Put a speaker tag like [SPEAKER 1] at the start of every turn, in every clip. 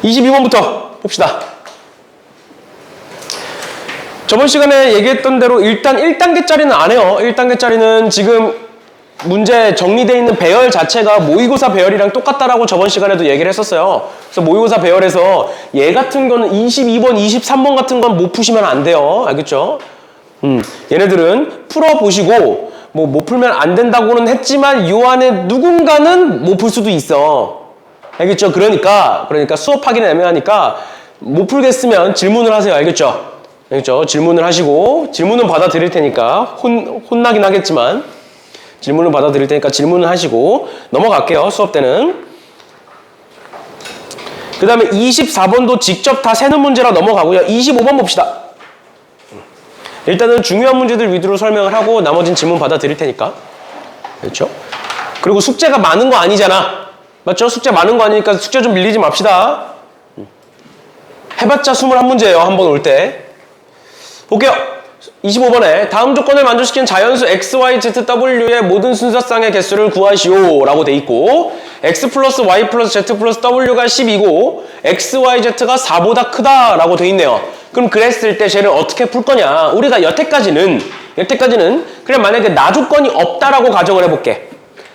[SPEAKER 1] 22번부터 봅시다. 저번 시간에 얘기했던 대로 일단 1단계짜리는 안 해요. 1단계짜리는 지금 문제 정리되어 있는 배열 자체가 모의고사 배열이랑 똑같다라고 저번 시간에도 얘기를 했었어요. 그래서 모의고사 배열에서 얘 같은 거는 22번, 23번 같은 건 못 푸시면 안 돼요. 알겠죠? 얘네들은 풀어보시고 뭐 못 풀면 안 된다고는 했지만 요 안에 누군가는 못 풀 수도 있어. 알겠죠? 그러니까 수업하기는 애매하니까 못 풀겠으면 질문을 하세요. 알겠죠? 알겠죠? 질문을 하시고 질문은 받아드릴 테니까 혼나긴 하겠지만 질문을 받아드릴 테니까 질문을 하시고 넘어갈게요. 수업 때는. 그 다음에 24번도 직접 다 세는 문제라 넘어가고요. 25번 봅시다. 일단은 중요한 문제들 위주로 설명을 하고 나머지는 질문 받아드릴 테니까. 그렇죠? 그리고 숙제가 많은 거 아니잖아. 맞죠? 숙제 많은 거 아니니까 숙제 좀 밀리지 맙시다. 해봤자 21문제예요. 한 번 올 때. 볼게요. 25번에 다음 조건을 만족시키는 자연수 x, y, z, w의 모든 순서쌍의 개수를 구하시오 라고 돼 있고 x 플러스 y 플러스 z 플러스 w가 10이고 x, y, z가 4보다 크다 라고 돼 있네요. 그럼 그랬을 때 쟤를 어떻게 풀 거냐. 우리가 여태까지는 그냥 만약에 나 조건이 없다라고 가정을 해볼게.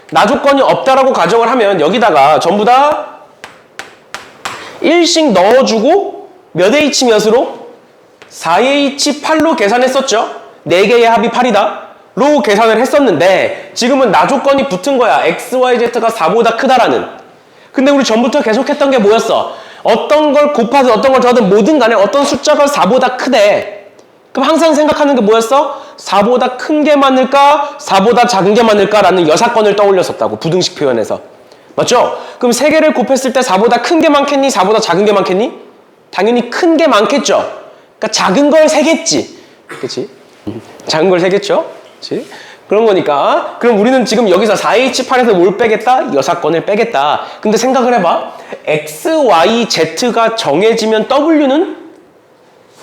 [SPEAKER 1] 나 조건이 없다라고 가정을 하면 여기다가 전부 다 1씩 넣어주고 몇 h 몇으로? 4h8로 계산했었죠. 4개의 합이 8이다. 로 계산을 했었는데 지금은 나 조건이 붙은 거야. x, y, z가 4보다 크다라는. 근데 우리 전부터 계속했던 게 뭐였어? 어떤 걸 곱하든 어떤 걸 더하든 뭐든 간에 어떤 숫자가 4보다 크대. 그럼 항상 생각하는 게 뭐였어? 4보다 큰 게 많을까? 4보다 작은 게 많을까? 라는 여사건을 떠올렸었다고. 부등식 표현에서. 맞죠? 그럼 3개를 곱했을 때 4보다 큰 게 많겠니? 4보다 작은 게 많겠니? 당연히 큰 게 많겠죠. 그러니까 작은 걸 세겠지. 그치? 작은 걸 세겠죠? 그치? 그런 거니까. 그럼 우리는 지금 여기서 4H8에서 뭘 빼겠다? 여사건을 빼겠다. 근데 생각을 해봐. X, Y, Z가 정해지면 W는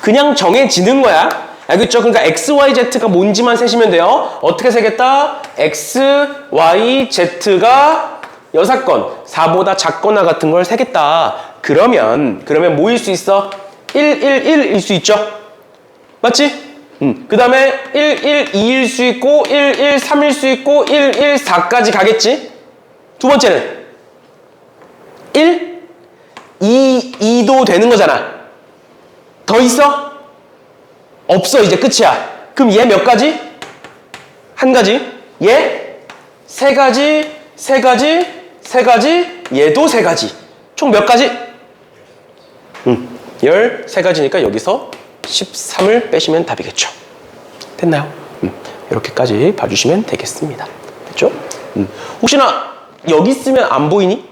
[SPEAKER 1] 그냥 정해지는 거야. 알겠죠? 그러니까 X, Y, Z가 뭔지만 세시면 돼요. 어떻게 세겠다? X, Y, Z가 여사건, 4보다 작거나 같은 걸 세겠다. 그러면 뭐일 수 있어? 1, 1, 1일 수 있죠? 맞지? 그 다음에 1, 1, 2일 수 있고 1, 1, 3일 수 있고 1, 1, 4까지 가겠지? 두 번째는 1, 2, 2도 되는 거잖아. 더 있어? 없어. 이제 끝이야. 그럼 얘 몇 가지? 한 가지. 얘 세 가지, 세 가지, 세 가지, 얘도 세 가지. 총 몇 가지? 13가지니까 여기서 13을 빼시면 답이겠죠. 됐나요? 이렇게까지 봐주시면 되겠습니다. 됐죠? 혹시나 여기 쓰면 안 보이니?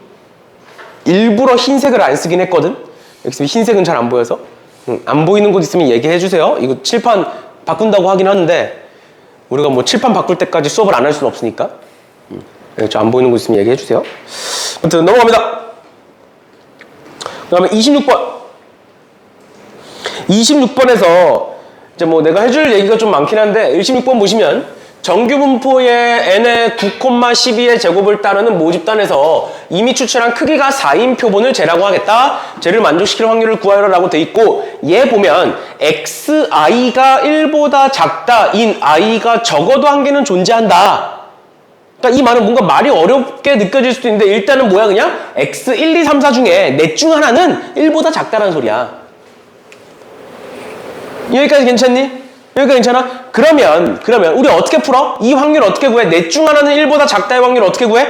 [SPEAKER 1] 일부러 흰색을 안 쓰긴 했거든? 여기 쓰면 흰색은 잘 안 보여서. 안 보이는 곳 있으면 얘기해 주세요. 이거 칠판 바꾼다고 하긴 하는데 우리가 뭐 칠판 바꿀 때까지 수업을 안 할 수는 없으니까. 그렇죠? 안 보이는 곳 있으면 얘기해 주세요. 아무튼 넘어갑니다. 그 다음에 26번. 26번에서 이제 뭐 내가 해줄 얘기가 좀 많긴 한데 26번 보시면 정규분포의 n의 9,12의 제곱을 따르는 모집단에서 이미 추출한 크기가 4인 표본을 재라고 하겠다. 쟤를 만족시킬 확률을 구하여라 라고 돼 있고 얘 보면 xi가 1보다 작다 인 i가 적어도 한 개는 존재한다. 그러니까 이 말은 뭔가 말이 어렵게 느껴질 수도 있는데 일단은 뭐야 그냥 x 1, 2, 3, 4 중에 넷 중 하나는 1보다 작다라는 소리야. 여기까지 괜찮니? 여기까지 괜찮아? 그러면 우리 어떻게 풀어? 이 확률 어떻게 구해? 넷 중 하나는 1보다 작다의 확률 어떻게 구해?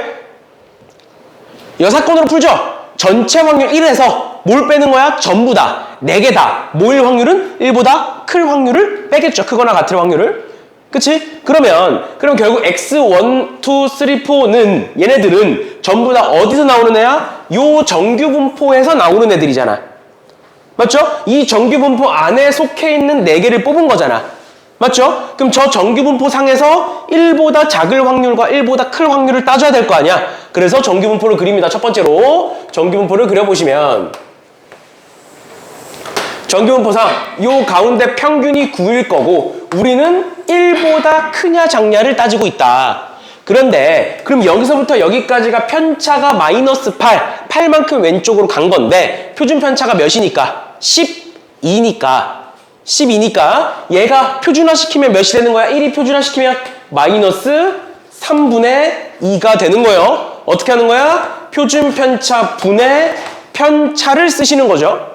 [SPEAKER 1] 여사건으로 풀죠? 전체 확률 1에서 뭘 빼는 거야? 전부 다. 4개 다. 모일 확률은 1보다 클 확률을 빼겠죠. 크거나 같을 확률을. 그치? 그러면 결국 x1, 2, 3, 4는 얘네들은 전부 다 어디서 나오는 애야? 요 정규분포에서 나오는 애들이잖아. 맞죠? 이 정규분포 안에 속해 있는 4개를 뽑은 거잖아. 맞죠? 그럼 저 정규분포 상에서 1보다 작을 확률과 1보다 클 확률을 따져야 될 거 아니야? 그래서 정규분포를 그립니다. 첫 번째로 정규분포를 그려보시면 정규분포상 요 가운데 평균이 9일 거고 우리는 1보다 크냐 작냐를 따지고 있다. 그런데 그럼 여기서부터 여기까지가 편차가 마이너스 8, 8만큼 왼쪽으로 간 건데 표준 편차가 몇이니까? 12니까 얘가 표준화시키면 몇이 되는 거야? 1이 표준화시키면 마이너스 3분의 2가 되는 거예요. 어떻게 하는 거야? 표준 편차 분의 편차를 쓰시는 거죠.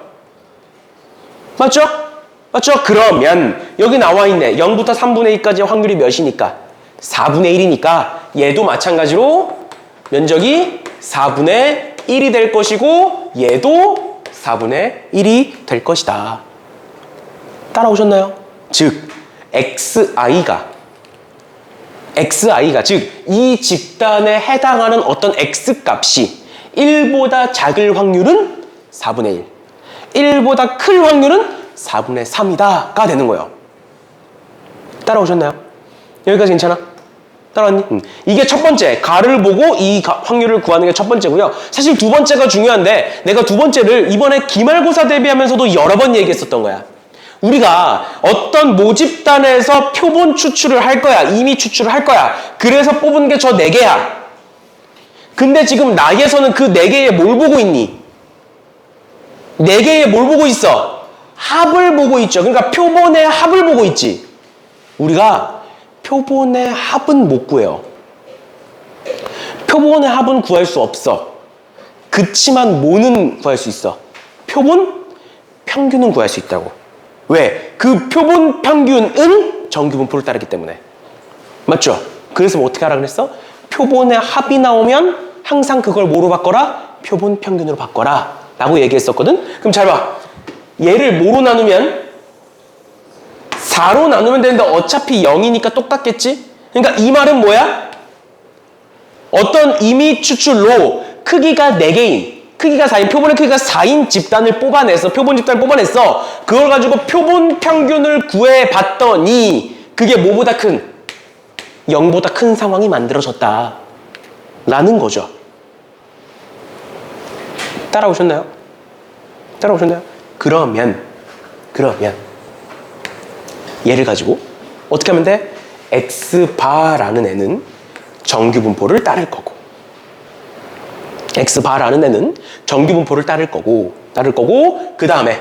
[SPEAKER 1] 맞죠? 맞죠? 그러면 여기 나와 있네. 0부터 3분의 2까지 확률이 몇이니까? 4분의 1이니까 얘도 마찬가지로 면적이 4분의 1이 될 것이고 얘도 4분의 1이 될 것이다. 따라오셨나요? 즉 XI가 즉 이 집단에 해당하는 어떤 X값이 1보다 작을 확률은 4분의 1, 1보다 클 확률은 4분의 3이다 가 되는 거예요. 따라오셨나요? 여기까지 괜찮아? 따라왔니? 이게 첫 번째, 가를 보고 이 확률을 구하는 게 첫 번째고요. 사실 두 번째가 중요한데 내가 두 번째를 이번에 기말고사 대비하면서도 여러 번 얘기했었던 거야. 우리가 어떤 모집단에서 표본 추출을 할 거야. 임의 추출을 할 거야. 그래서 뽑은 게 저 4개야. 근데 지금 나에서는 그 4개에 뭘 보고 있니? 4개에 뭘 보고 있어? 합을 보고 있죠. 그러니까 표본의 합을 보고 있지. 우리가 표본의 합은 못 구해요. 표본의 합은 구할 수 없어. 그치만 뭐는 구할 수 있어? 표본 평균은 구할 수 있다고. 왜? 그 표본 평균은 정규분포를 따르기 때문에. 맞죠? 그래서 뭐 어떻게 하라 그랬어? 표본의 합이 나오면 항상 그걸 뭐로 바꿔라? 표본 평균으로 바꿔라 라고 얘기했었거든? 그럼 잘 봐. 얘를 뭐로 나누면? 4로 나누면 되는데 어차피 0이니까 똑같겠지? 그러니까 이 말은 뭐야? 어떤 임의 추출로 크기가 4개인 크기가 4인, 표본의 크기가 4인 집단을 뽑아냈어. 표본 집단을 뽑아냈어. 그걸 가지고 표본 평균을 구해봤더니 그게 뭐보다 큰? 0보다 큰 상황이 만들어졌다. 라는 거죠. 따라오셨나요? 따라오셨나요? 그러면 얘를 가지고 어떻게 하면 돼? X바라는 애는 정규분포를 따를 거고 X바라는 애는 정규분포를 따를 거고 그 다음에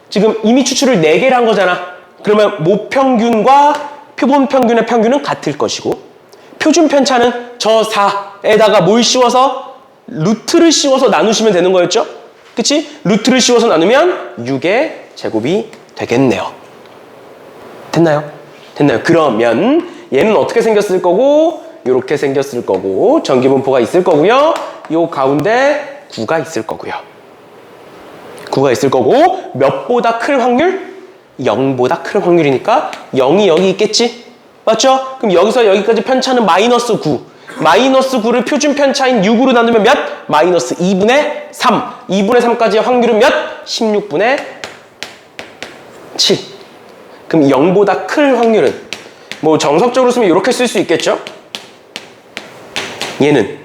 [SPEAKER 1] 지금 임의 추출을 4개를 한 거잖아. 그러면 모평균과 표본평균의 평균은 같을 것이고 표준 편차는 저 4에다가 뭘 씌워서? 루트를 씌워서 나누시면 되는 거였죠? 그치? 루트를 씌워서 나누면 6의 제곱이 되겠네요. 됐나요? 그러면 얘는 어떻게 생겼을 거고 이렇게 생겼을 거고 정규분포가 있을 거고요. 요 가운데 9가 있을 거고요. 9가 있을 거고 몇보다 클 확률? 0보다 클 확률이니까 0이 여기 있겠지? 맞죠? 그럼 여기서 여기까지 편차는 마이너스 9. 마이너스 9를 표준 편차인 6으로 나누면 몇? 마이너스 2분의 3. 2분의 3까지의 확률은 몇? 16분의 7. 그럼 0보다 클 확률은? 뭐 정석적으로 쓰면 이렇게 쓸 수 있겠죠? 얘는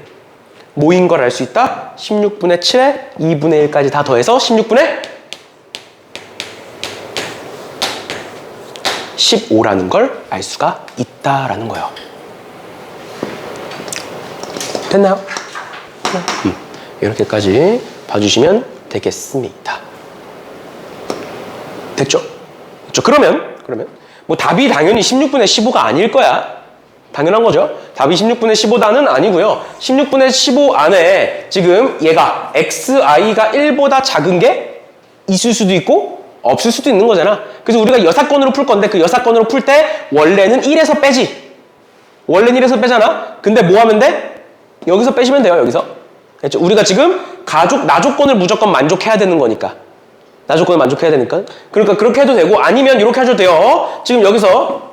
[SPEAKER 1] 뭐인 걸 알 수 있다? 16분의 7에 2분의 1까지 다 더해서 16분의 15라는 걸 알 수가 있다라는 거예요. 됐나요? 이렇게까지 봐주시면 되겠습니다. 됐죠? 그러면 뭐 답이 당연히 16분의 15가 아닐 거야. 당연한 거죠. 답이 16분의 15다는 아니고요. 16분의 15 안에 지금 얘가 XI가 1보다 작은 게 있을 수도 있고 없을 수도 있는 거잖아. 그래서 우리가 여사건으로 풀 건데 그 여사건으로 풀 때 원래는 1에서 빼지. 원래는 1에서 빼잖아. 근데 뭐 하면 돼? 여기서 빼시면 돼요. 여기서. 그렇죠? 우리가 지금 나조건을 무조건 만족해야 되는 거니까. 나조건을 만족해야 되니까. 그러니까 그렇게 해도 되고 아니면 이렇게 하셔도 돼요. 지금 여기서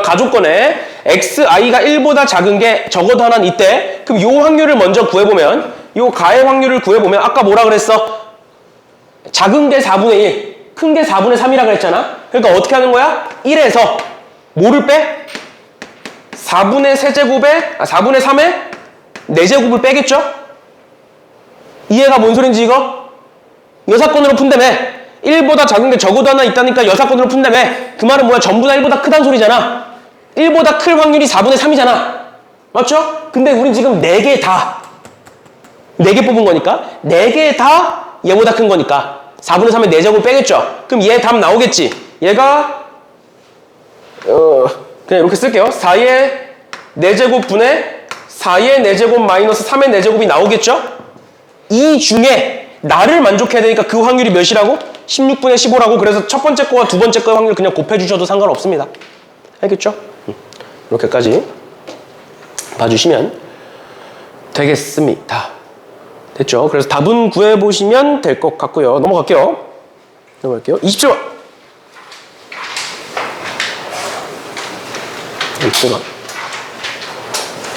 [SPEAKER 1] 가조건에 XI가 1보다 작은 게 적어도 하나는 있대. 그럼 요 확률을 먼저 구해보면 요 가의 확률을 구해보면 아까 뭐라 그랬어? 작은 게 4분의 1, 큰 게 4분의 3이라 그랬잖아. 그러니까 어떻게 하는 거야? 1에서 뭐를 빼? 4분의 세제곱에 4분의 3에 4제곱을 빼겠죠? 이해가 뭔 소린지 이거? 여사건으로 푼다며. 1보다 작은 게 적어도 하나 있다니까 여사건으로 푼다며. 그 말은 뭐야? 전부 다 1보다 크다는 소리잖아. 1보다 클 확률이 4분의 3이잖아. 맞죠? 근데 우린 지금 4개 다 4개 뽑은 거니까 4개 다 얘보다 큰 거니까 4분의 3의 4제곱 빼겠죠? 그럼 얘 답 나오겠지? 얘가 그냥 이렇게 쓸게요. 4의 4제곱 분의 4의 4제곱 마이너스 3의 4제곱이 나오겠죠? 이 중에 나를 만족해야 되니까 그 확률이 몇이라고? 16분의 15라고. 그래서 첫 번째 거와 두 번째 거의 확률 그냥 곱해주셔도 상관없습니다. 알겠죠? 이렇게까지 봐주시면 되겠습니다. 됐죠? 그래서 답은 구해보시면 될 것 같고요. 넘어갈게요. 27번. 27번.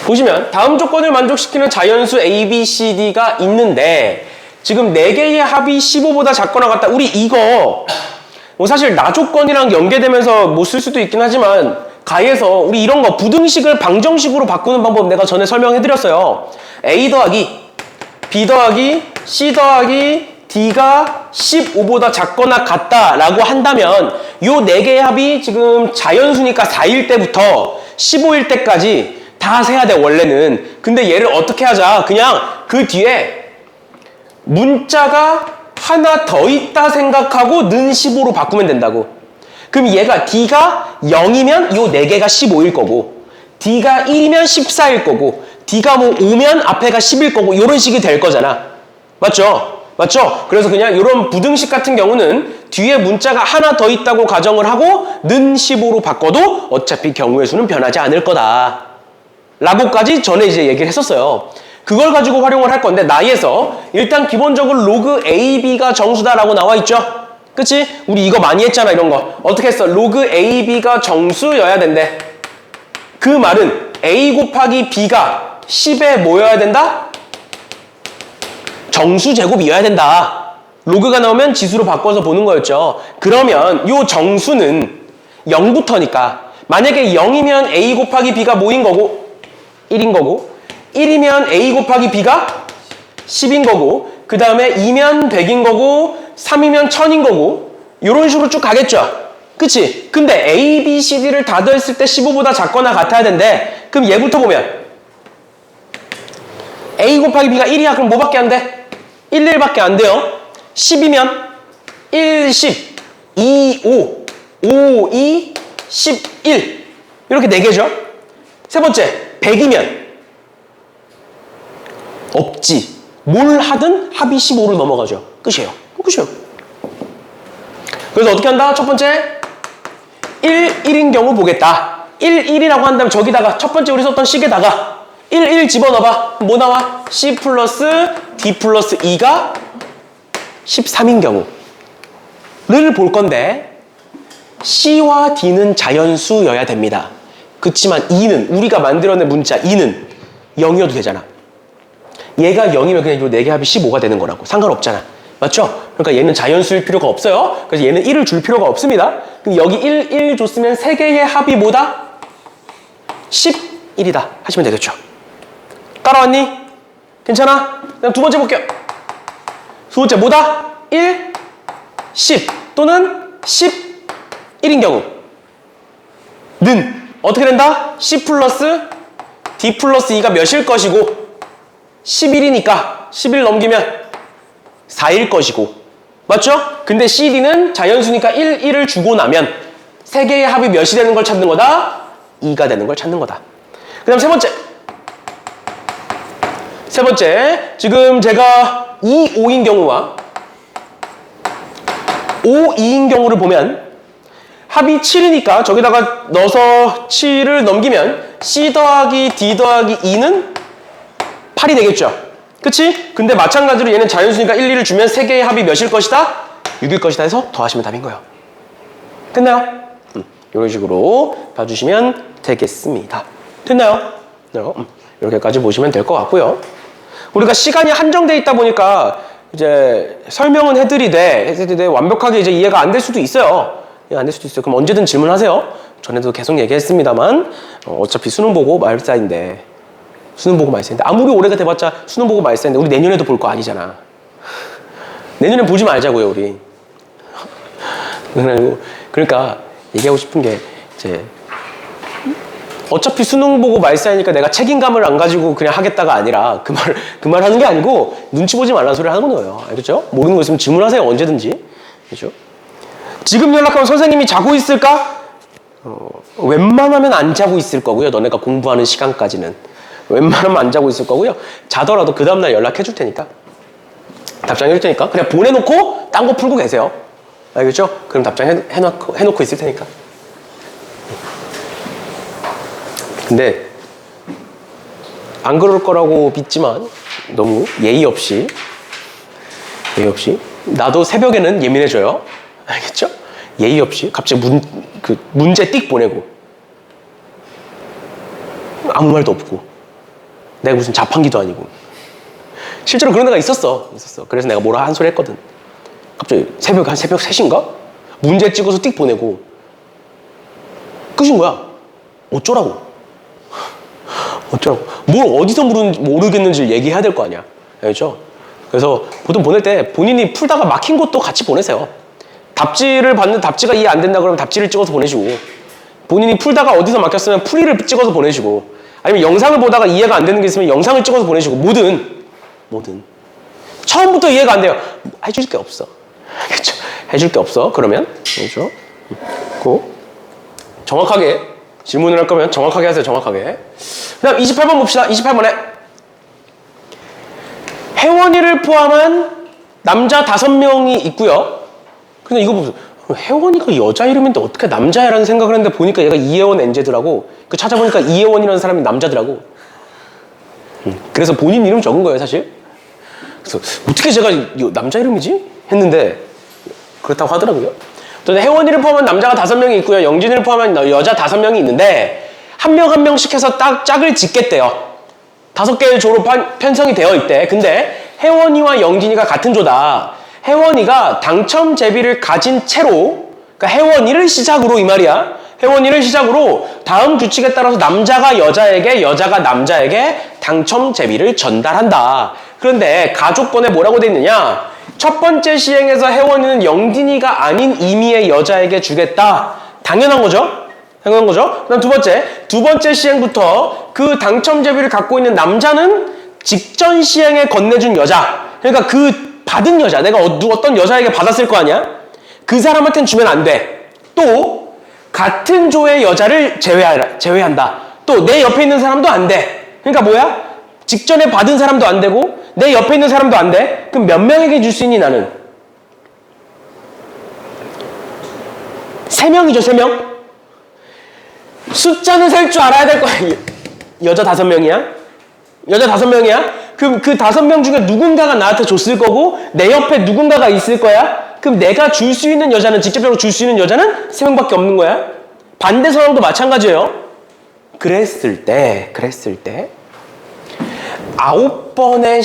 [SPEAKER 1] 보시면 다음 조건을 만족시키는 자연수 A, B, C, D가 있는데 지금 4개의 합이 15보다 작거나 같다. 우리 이거 뭐 사실 나 조건이랑 연계되면서 못 쓸 수도 있긴 하지만 가에서 우리 이런 거 부등식을 방정식으로 바꾸는 방법 내가 전에 설명해드렸어요. A 더하기 B 더하기 C 더하기 D가 15보다 작거나 같다라고 한다면 요 4개의 합이 지금 자연수니까 4일 때부터 15일 때까지 다 세야 돼 원래는. 근데 얘를 어떻게 하자. 그냥 그 뒤에 문자가 하나 더 있다 생각하고 는 15로 바꾸면 된다고. 그럼 얘가 D가 0이면 요 4개가 15일 거고 D가 1이면 14일 거고 D가 뭐 5면 앞에가 10일 거고 이런 식이 될 거잖아. 맞죠? 맞죠? 그래서 그냥 이런 부등식 같은 경우는 뒤에 문자가 하나 더 있다고 가정을 하고 는 15로 바꿔도 어차피 경우의 수는 변하지 않을 거다 라고까지 전에 이제 얘기를 했었어요. 그걸 가지고 활용을 할 건데 나에서 일단 기본적으로 로그 AB가 정수다라고 나와 있죠? 그치? 우리 이거 많이 했잖아 이런 거. 어떻게 했어? 로그 AB가 정수여야 된대. 그 말은 A 곱하기 B가 10에 뭐여야 된다? 정수 제곱이어야 된다. 로그가 나오면 지수로 바꿔서 보는 거였죠. 그러면 요 정수는 0부터니까 만약에 0이면 A 곱하기 B가 뭐인 거고? 1인 거고 1이면 A 곱하기 B가 10인 거고 그 다음에 2면 100인 거고 3이면 1000인 거고 이런 식으로 쭉 가겠죠. 그치? 근데 A, B, C, D를 다 더했을 때 15보다 작거나 같아야 되는데 그럼 얘부터 보면 A 곱하기 B가 1이야. 그럼 뭐밖에 안 돼? 1, 1밖에 안 돼요. 10이면 1, 10, 2, 5, 5, 2, 11 이렇게 4개죠. 세 번째 100이면 없지. 뭘 하든 합이 15를 넘어가죠. 끝이에요. 끝이에요. 그래서 어떻게 한다? 첫 번째 1, 1인 경우 보겠다. 1, 1이라고 한다면 저기다가 첫 번째 우리 썼던 식에다가 1, 1 집어넣어봐. 뭐 나와? C 플러스 D 플러스 2가 13인 경우를 볼 건데 C와 D는 자연수여야 됩니다. 그치만 2는 우리가 만들어낸 문자 2는 0이어도 되잖아. 얘가 0이면 그냥 이 4개 합이 15가 되는 거라고. 상관없잖아. 맞죠? 그러니까 얘는 자연수일 필요가 없어요. 그래서 얘는 1을 줄 필요가 없습니다. 그럼 여기 1, 1 줬으면 3개의 합이 뭐다? 11이다 하시면 되겠죠. 따라왔니? 괜찮아? 그럼 두 번째 볼게요. 두 번째 뭐다? 1, 10 또는 11인 경우는 어떻게 된다? C 플러스 D 플러스 2가 몇일 것이고 11이니까 11 넘기면 4일 것이고 맞죠? 근데 CD는 자연수니까 1, 1을 주고 나면 3개의 합이 몇이 되는 걸 찾는 거다? 2가 되는 걸 찾는 거다. 그 다음 세 번째 지금 제가 2, 5인 경우와 5, 2인 경우를 보면 합이 7이니까 저기다가 넣어서 7을 넘기면 C 더하기 D 더하기 2는 8이 되겠죠. 그치? 근데 마찬가지로 얘는 자연수니까 1, 2를 주면 3개의 합이 몇일 것이다? 6일 것이다 해서 더하시면 답인 거예요. 됐나요? 이런 식으로 봐주시면 되겠습니다. 됐나요? 이렇게까지 보시면 될 것 같고요. 우리가 시간이 한정돼 있다 보니까 이제 설명은 해드리되 완벽하게 이제 이해가 안 될 수도 있어요. 안 될 수도 있어요. 그럼 언제든 질문하세요. 전에도 계속 얘기했습니다만 어차피 수능 보고 말사인데 수능 보고 말사인데 아무리 오래가 돼봤자 수능 보고 말사인데 우리 내년에도 볼 거 아니잖아. 내년에 보지 말자고요 우리. 그러니까 얘기하고 싶은 게 이제 어차피 수능 보고 말사이니까 내가 책임감을 안 가지고 그냥 하겠다가 아니라 그 말 하는 게 아니고 눈치 보지 말라는 소리 하는 거예요. 알겠죠? 모르는 거 있으면 질문하세요. 언제든지. 그렇죠? 지금 연락하면 선생님이 자고 있을까? 웬만하면 안 자고 있을 거고요. 너네가 공부하는 시간까지는. 웬만하면 안 자고 있을 거고요. 자더라도 그 다음날 연락해 줄 테니까. 답장해 줄 테니까. 그냥 보내놓고 딴 거 풀고 계세요. 알겠죠? 그럼 해놓고 있을 테니까. 근데 안 그럴 거라고 믿지만 너무 예의 없이 나도 새벽에는 예민해져요. 알겠죠? 예의 없이 갑자기 문제 띡 보내고 아무 말도 없고 내가 무슨 자판기도 아니고 실제로 그런 애가 있었어. 그래서 내가 뭐라 한 소리 했거든. 갑자기 새벽 3시인가? 문제 찍어서 띡 보내고 끝인 거야. 어쩌라고. 뭘 어디서 모르겠는지 얘기해야 될 거 아니야. 알겠죠? 그래서 보통 보낼 때 본인이 풀다가 막힌 것도 같이 보내세요. 답지를 받는 답지가 이해 안 된다 그러면 답지를 찍어서 보내시고 본인이 풀다가 어디서 막혔으면 풀이를 찍어서 보내시고 아니면 영상을 보다가 이해가 안 되는 게 있으면 영상을 찍어서 보내시고 뭐든 처음부터 이해가 안 돼요. 해줄 게 없어. 알겠죠? 해줄 게 없어. 그러면 알겠죠? 정확하게 질문을 할 거면 정확하게 하세요. 정확하게. 그 다음 28번 봅시다. 28번에 혜원이를 포함한 남자 5명이 있고요. 근데 이거 보세요. 혜원이가 여자 이름인데 어떻게 남자야라는 생각을 했는데 보니까 얘가 이혜원 엔제더라고. 찾아보니까 이혜원이라는 사람이 남자더라고. 그래서 본인 이름 적은 거예요, 사실. 그래서 어떻게 제가 남자 이름이지? 했는데 그렇다고 하더라고요. 또 혜원이를 포함한 남자가 5명이 있고요. 영진이를 포함한 여자 5명이 있는데 한 명 한 명씩 해서 짝을 짓겠대요. 5개의 조로 편성이 되어 있대. 근데 혜원이와 영진이가 같은 조다. 혜원이가 당첨 제비를 가진 채로, 그러니까 혜원이를 시작으로 이 말이야. 혜원이를 시작으로 다음 규칙에 따라서 남자가 여자에게, 여자가 남자에게 당첨 제비를 전달한다. 그런데 가족권에 뭐라고 돼 있느냐? 첫 번째 시행에서 혜원이는 영진이가 아닌 임의의 여자에게 주겠다. 당연한 거죠? 당연한 거죠? 그다음 두 번째 시행부터 그 당첨 제비를 갖고 있는 남자는 직전 시행에 건네준 여자. 그러니까 그 받은 여자, 내가 어떤 여자에게 받았을 거 아니야? 그 사람한테는 주면 안 돼. 또 같은 조의 여자를 제외한다. 또 내 옆에 있는 사람도 안 돼. 그러니까 뭐야? 직전에 받은 사람도 안 되고 내 옆에 있는 사람도 안 돼. 그럼 몇 명에게 줄 수 있니 나는? 3명이죠, 3명. 숫자는 셀 줄 알아야 될 거야. 여자 5명이야? 여자 5명이야? 그럼 그 5명 중에 누군가가 나한테 줬을 거고 내 옆에 누군가가 있을 거야? 그럼 내가 줄 수 있는 여자는, 직접적으로 줄 수 있는 여자는 3명밖에 없는 거야? 반대 상황도 마찬가지예요. 그랬을 때 9번의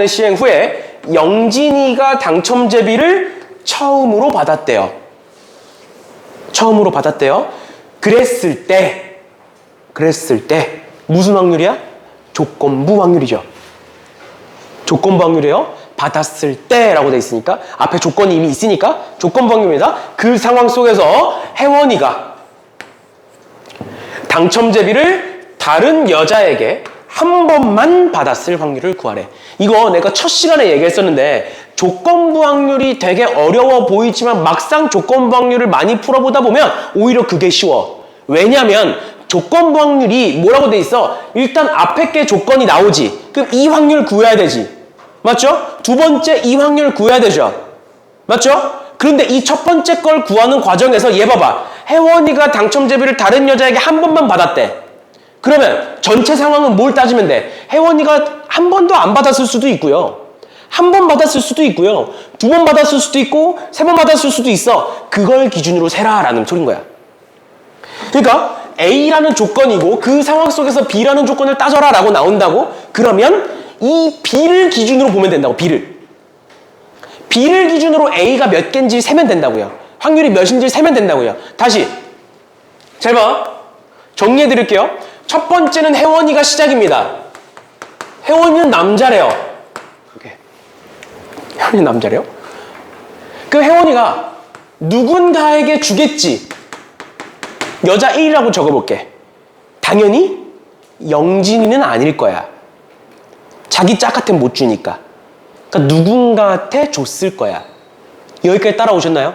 [SPEAKER 1] 시행 후에 영진이가 당첨 제비를 처음으로 받았대요. 그랬을 때 무슨 확률이야? 조건부 확률이죠. 조건부 확률이에요. 받았을 때라고 돼 있으니까 앞에 조건이 이미 있으니까 조건부 확률입니다. 그 상황 속에서 혜원이가 당첨 제비를 다른 여자에게 한 번만 받았을 확률을 구하래. 이거 내가 첫 시간에 얘기했었는데 조건부 확률이 되게 어려워 보이지만 막상 조건부 확률을 많이 풀어보다 보면 오히려 그게 쉬워. 왜냐면 조건부 확률이 뭐라고 돼 있어? 일단 앞에 게 조건이 나오지. 그럼 이 확률 구해야 되지. 맞죠? 두 번째 이 확률 구해야 되죠. 맞죠? 그런데 이 첫 번째 걸 구하는 과정에서 얘 봐봐. 혜원이가 당첨 제비를 다른 여자에게 한 번만 받았대. 그러면 전체 상황은 뭘 따지면 돼? 혜원이가 한 번도 안 받았을 수도 있고요. 한 번 받았을 수도 있고요. 2번 받았을 수도 있고 3번 받았을 수도 있어. 그걸 기준으로 세라라는 소린 거야. 그러니까 A라는 조건이고 그 상황 속에서 B라는 조건을 따져라라고 나온다고? 그러면 이 B를 기준으로 보면 된다고. B를 기준으로 A가 몇 개인지 세면 된다고요. 확률이 몇인지 세면 된다고요. 다시 잘 봐. 정리해 드릴게요. 첫 번째는 혜원이가 시작입니다. 혜원이는 남자래요. 혜원이 남자래요? 그 혜원이가 누군가에게 주겠지. 여자 1이라고 적어볼게. 당연히 영진이는 아닐 거야. 자기 짝한테 못 주니까. 그러니까 누군가한테 줬을 거야. 여기까지 따라오셨나요?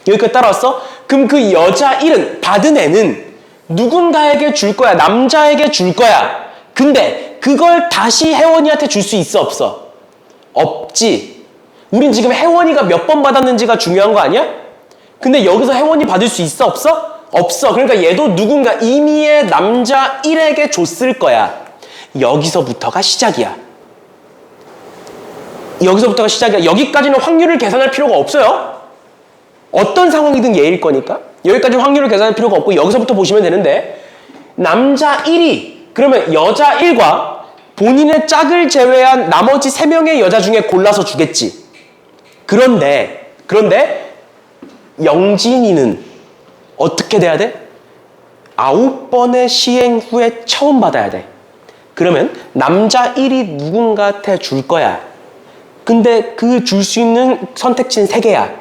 [SPEAKER 1] 여기까지 따라왔어? 그럼 그 여자 1은 받은 애는 누군가에게 줄 거야. 남자에게 줄 거야. 근데 그걸 다시 혜원이한테 줄 수 있어, 없어? 없지. 우린 지금 혜원이가 몇 번 받았는지가 중요한 거 아니야? 근데 여기서 혜원이 받을 수 있어, 없어? 없어. 그러니까 얘도 누군가 이미의 남자 1에게 줬을 거야. 여기서부터가 시작이야. 여기서부터가 시작이야. 여기까지는 확률을 계산할 필요가 없어요. 어떤 상황이든 얘일 거니까. 여기까지 확률을 계산할 필요가 없고 여기서부터 보시면 되는데 남자 1이 그러면 여자 1과 본인의 짝을 제외한 나머지 3명의 여자 중에 골라서 주겠지. 그런데 영진이는 어떻게 돼야 돼? 9번의 시행 후에 처음 받아야 돼. 그러면 남자 1이 누군가한테 줄 거야. 근데 그 줄 수 있는 선택지는 3개야.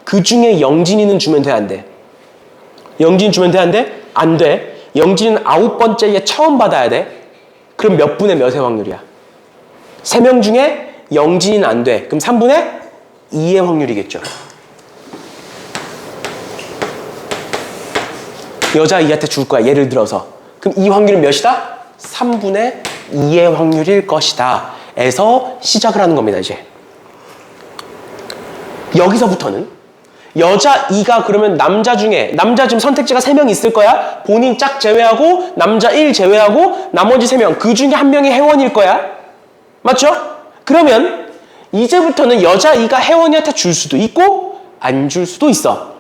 [SPEAKER 1] 그 중에 영진이는 주면 돼, 안 돼? 영진이 주면 돼, 안 돼? 안 돼. 영진이는 9번째에 처음 받아야 돼. 그럼 몇 분의 몇의 확률이야? 3명 중에 영진이는 안 돼. 그럼 3분의 2의 확률이겠죠. 여자 2한테 줄 거야. 예를 들어서. 그럼 이 확률은 몇이다? 3분의 2의 확률일 것이다. 에서 시작을 하는 겁니다, 이제. 여기서부터는 여자 2가 그러면 남자 지금 선택지가 3명 있을 거야. 본인 짝 제외하고 남자 1 제외하고 나머지 3명. 그 중에 한 명이 혜원일 거야. 맞죠? 그러면 이제부터는 여자 2가 혜원이한테 줄 수도 있고 안 줄 수도 있어.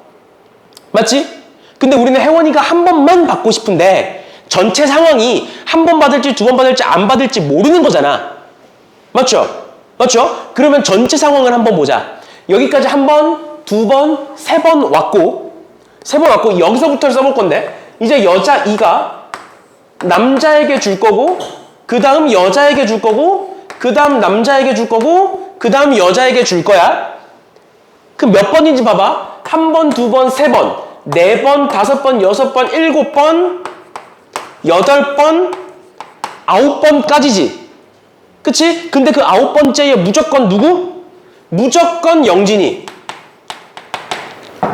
[SPEAKER 1] 맞지? 근데 우리는 혜원이가 한 번만 받고 싶은데 전체 상황이 한 번 받을지 2번 받을지 안 받을지 모르는 거잖아. 맞죠? 맞죠? 그러면 전체 상황을 한번 보자. 여기까지 한 번, 2번, 3번 왔고 여기서부터 써볼 건데 이제 여자 2가 남자에게 줄 거고 그 다음 여자에게 줄 거고 그 다음 남자에게 줄 거고 그 다음 여자에게 줄 거야. 그럼 몇 번인지 봐봐. 1번, 2번, 3번 4번, 5번, 6번, 7번 8번 9번까지지. 그치? 근데 그 9번째에 무조건 누구? 무조건 영진이.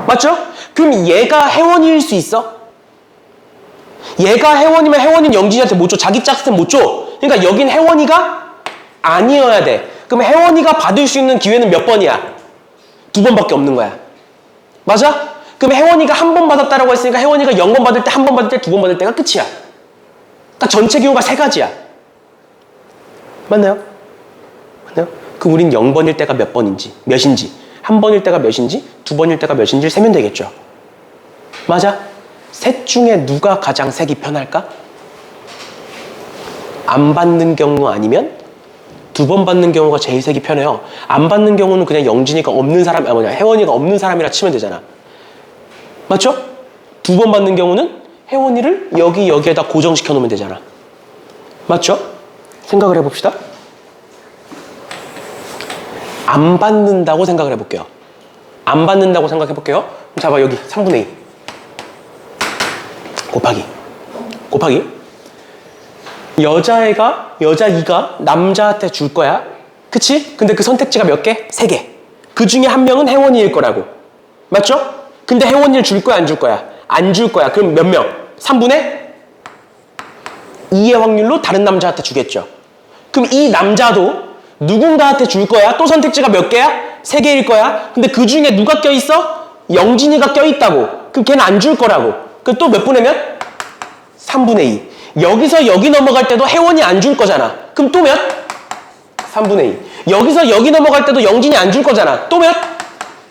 [SPEAKER 1] 맞죠? 그럼 얘가 혜원이일 수 있어? 얘가 혜원이면 혜원이는 영진이한테 못 줘. 자기 짝한테 못 줘. 그러니까 여긴 혜원이가 아니어야 돼. 그럼 혜원이가 받을 수 있는 기회는 몇 번이야? 2번밖에 없는 거야. 맞아? 그럼 혜원이가 한 번 받았다라고 했으니까 혜원이가 0번 받을 때, 한 번 받을 때, 2번 받을 때가 끝이야. 그러니까 전체 경우가 3가지야. 맞나요? 맞나요? 그럼 우린 0번일 때가 몇인지 1번일 때가 몇인지 2번일 때가 몇인지를 세면 되겠죠. 맞아? 셋 중에 누가 가장 색이 편할까? 안 받는 경우 아니면 2번 받는 경우가 제일 색이 편해요. 안 받는 경우는 그냥 영진이가 없는 사람, 혜원이가 없는 사람이라 치면 되잖아. 맞죠? 2번 받는 경우는 혜원이를 여기에다 고정시켜 놓으면 되잖아. 맞죠? 생각을 해봅시다. 안 받는다고 생각을 해볼게요. 안 받는다고 생각해볼게요. 잡아, 여기 3분의 2 곱하기 여자 2가 남자한테 줄 거야. 그치? 근데 그 선택지가 몇 개? 3개. 그 중에 한 명은 혜원이일 거라고. 맞죠? 근데 혜원이를 줄 거야, 안 줄 거야? 안 줄 거야. 그럼 몇 명? 3분의 2의 확률로 다른 남자한테 주겠죠. 그럼 이 남자도 누군가한테 줄 거야. 또 선택지가 몇 개야? 3개일 거야. 근데 그 중에 누가 껴있어? 영진이가 껴있다고. 그럼 걔는 안 줄 거라고. 그럼 또 몇 분의 몇? 3분의 2. 여기서 여기 넘어갈 때도 혜원이 안 줄 거잖아. 그럼 또 몇? 3분의 2. 여기서 여기 넘어갈 때도 영진이 안 줄 거잖아. 또 몇?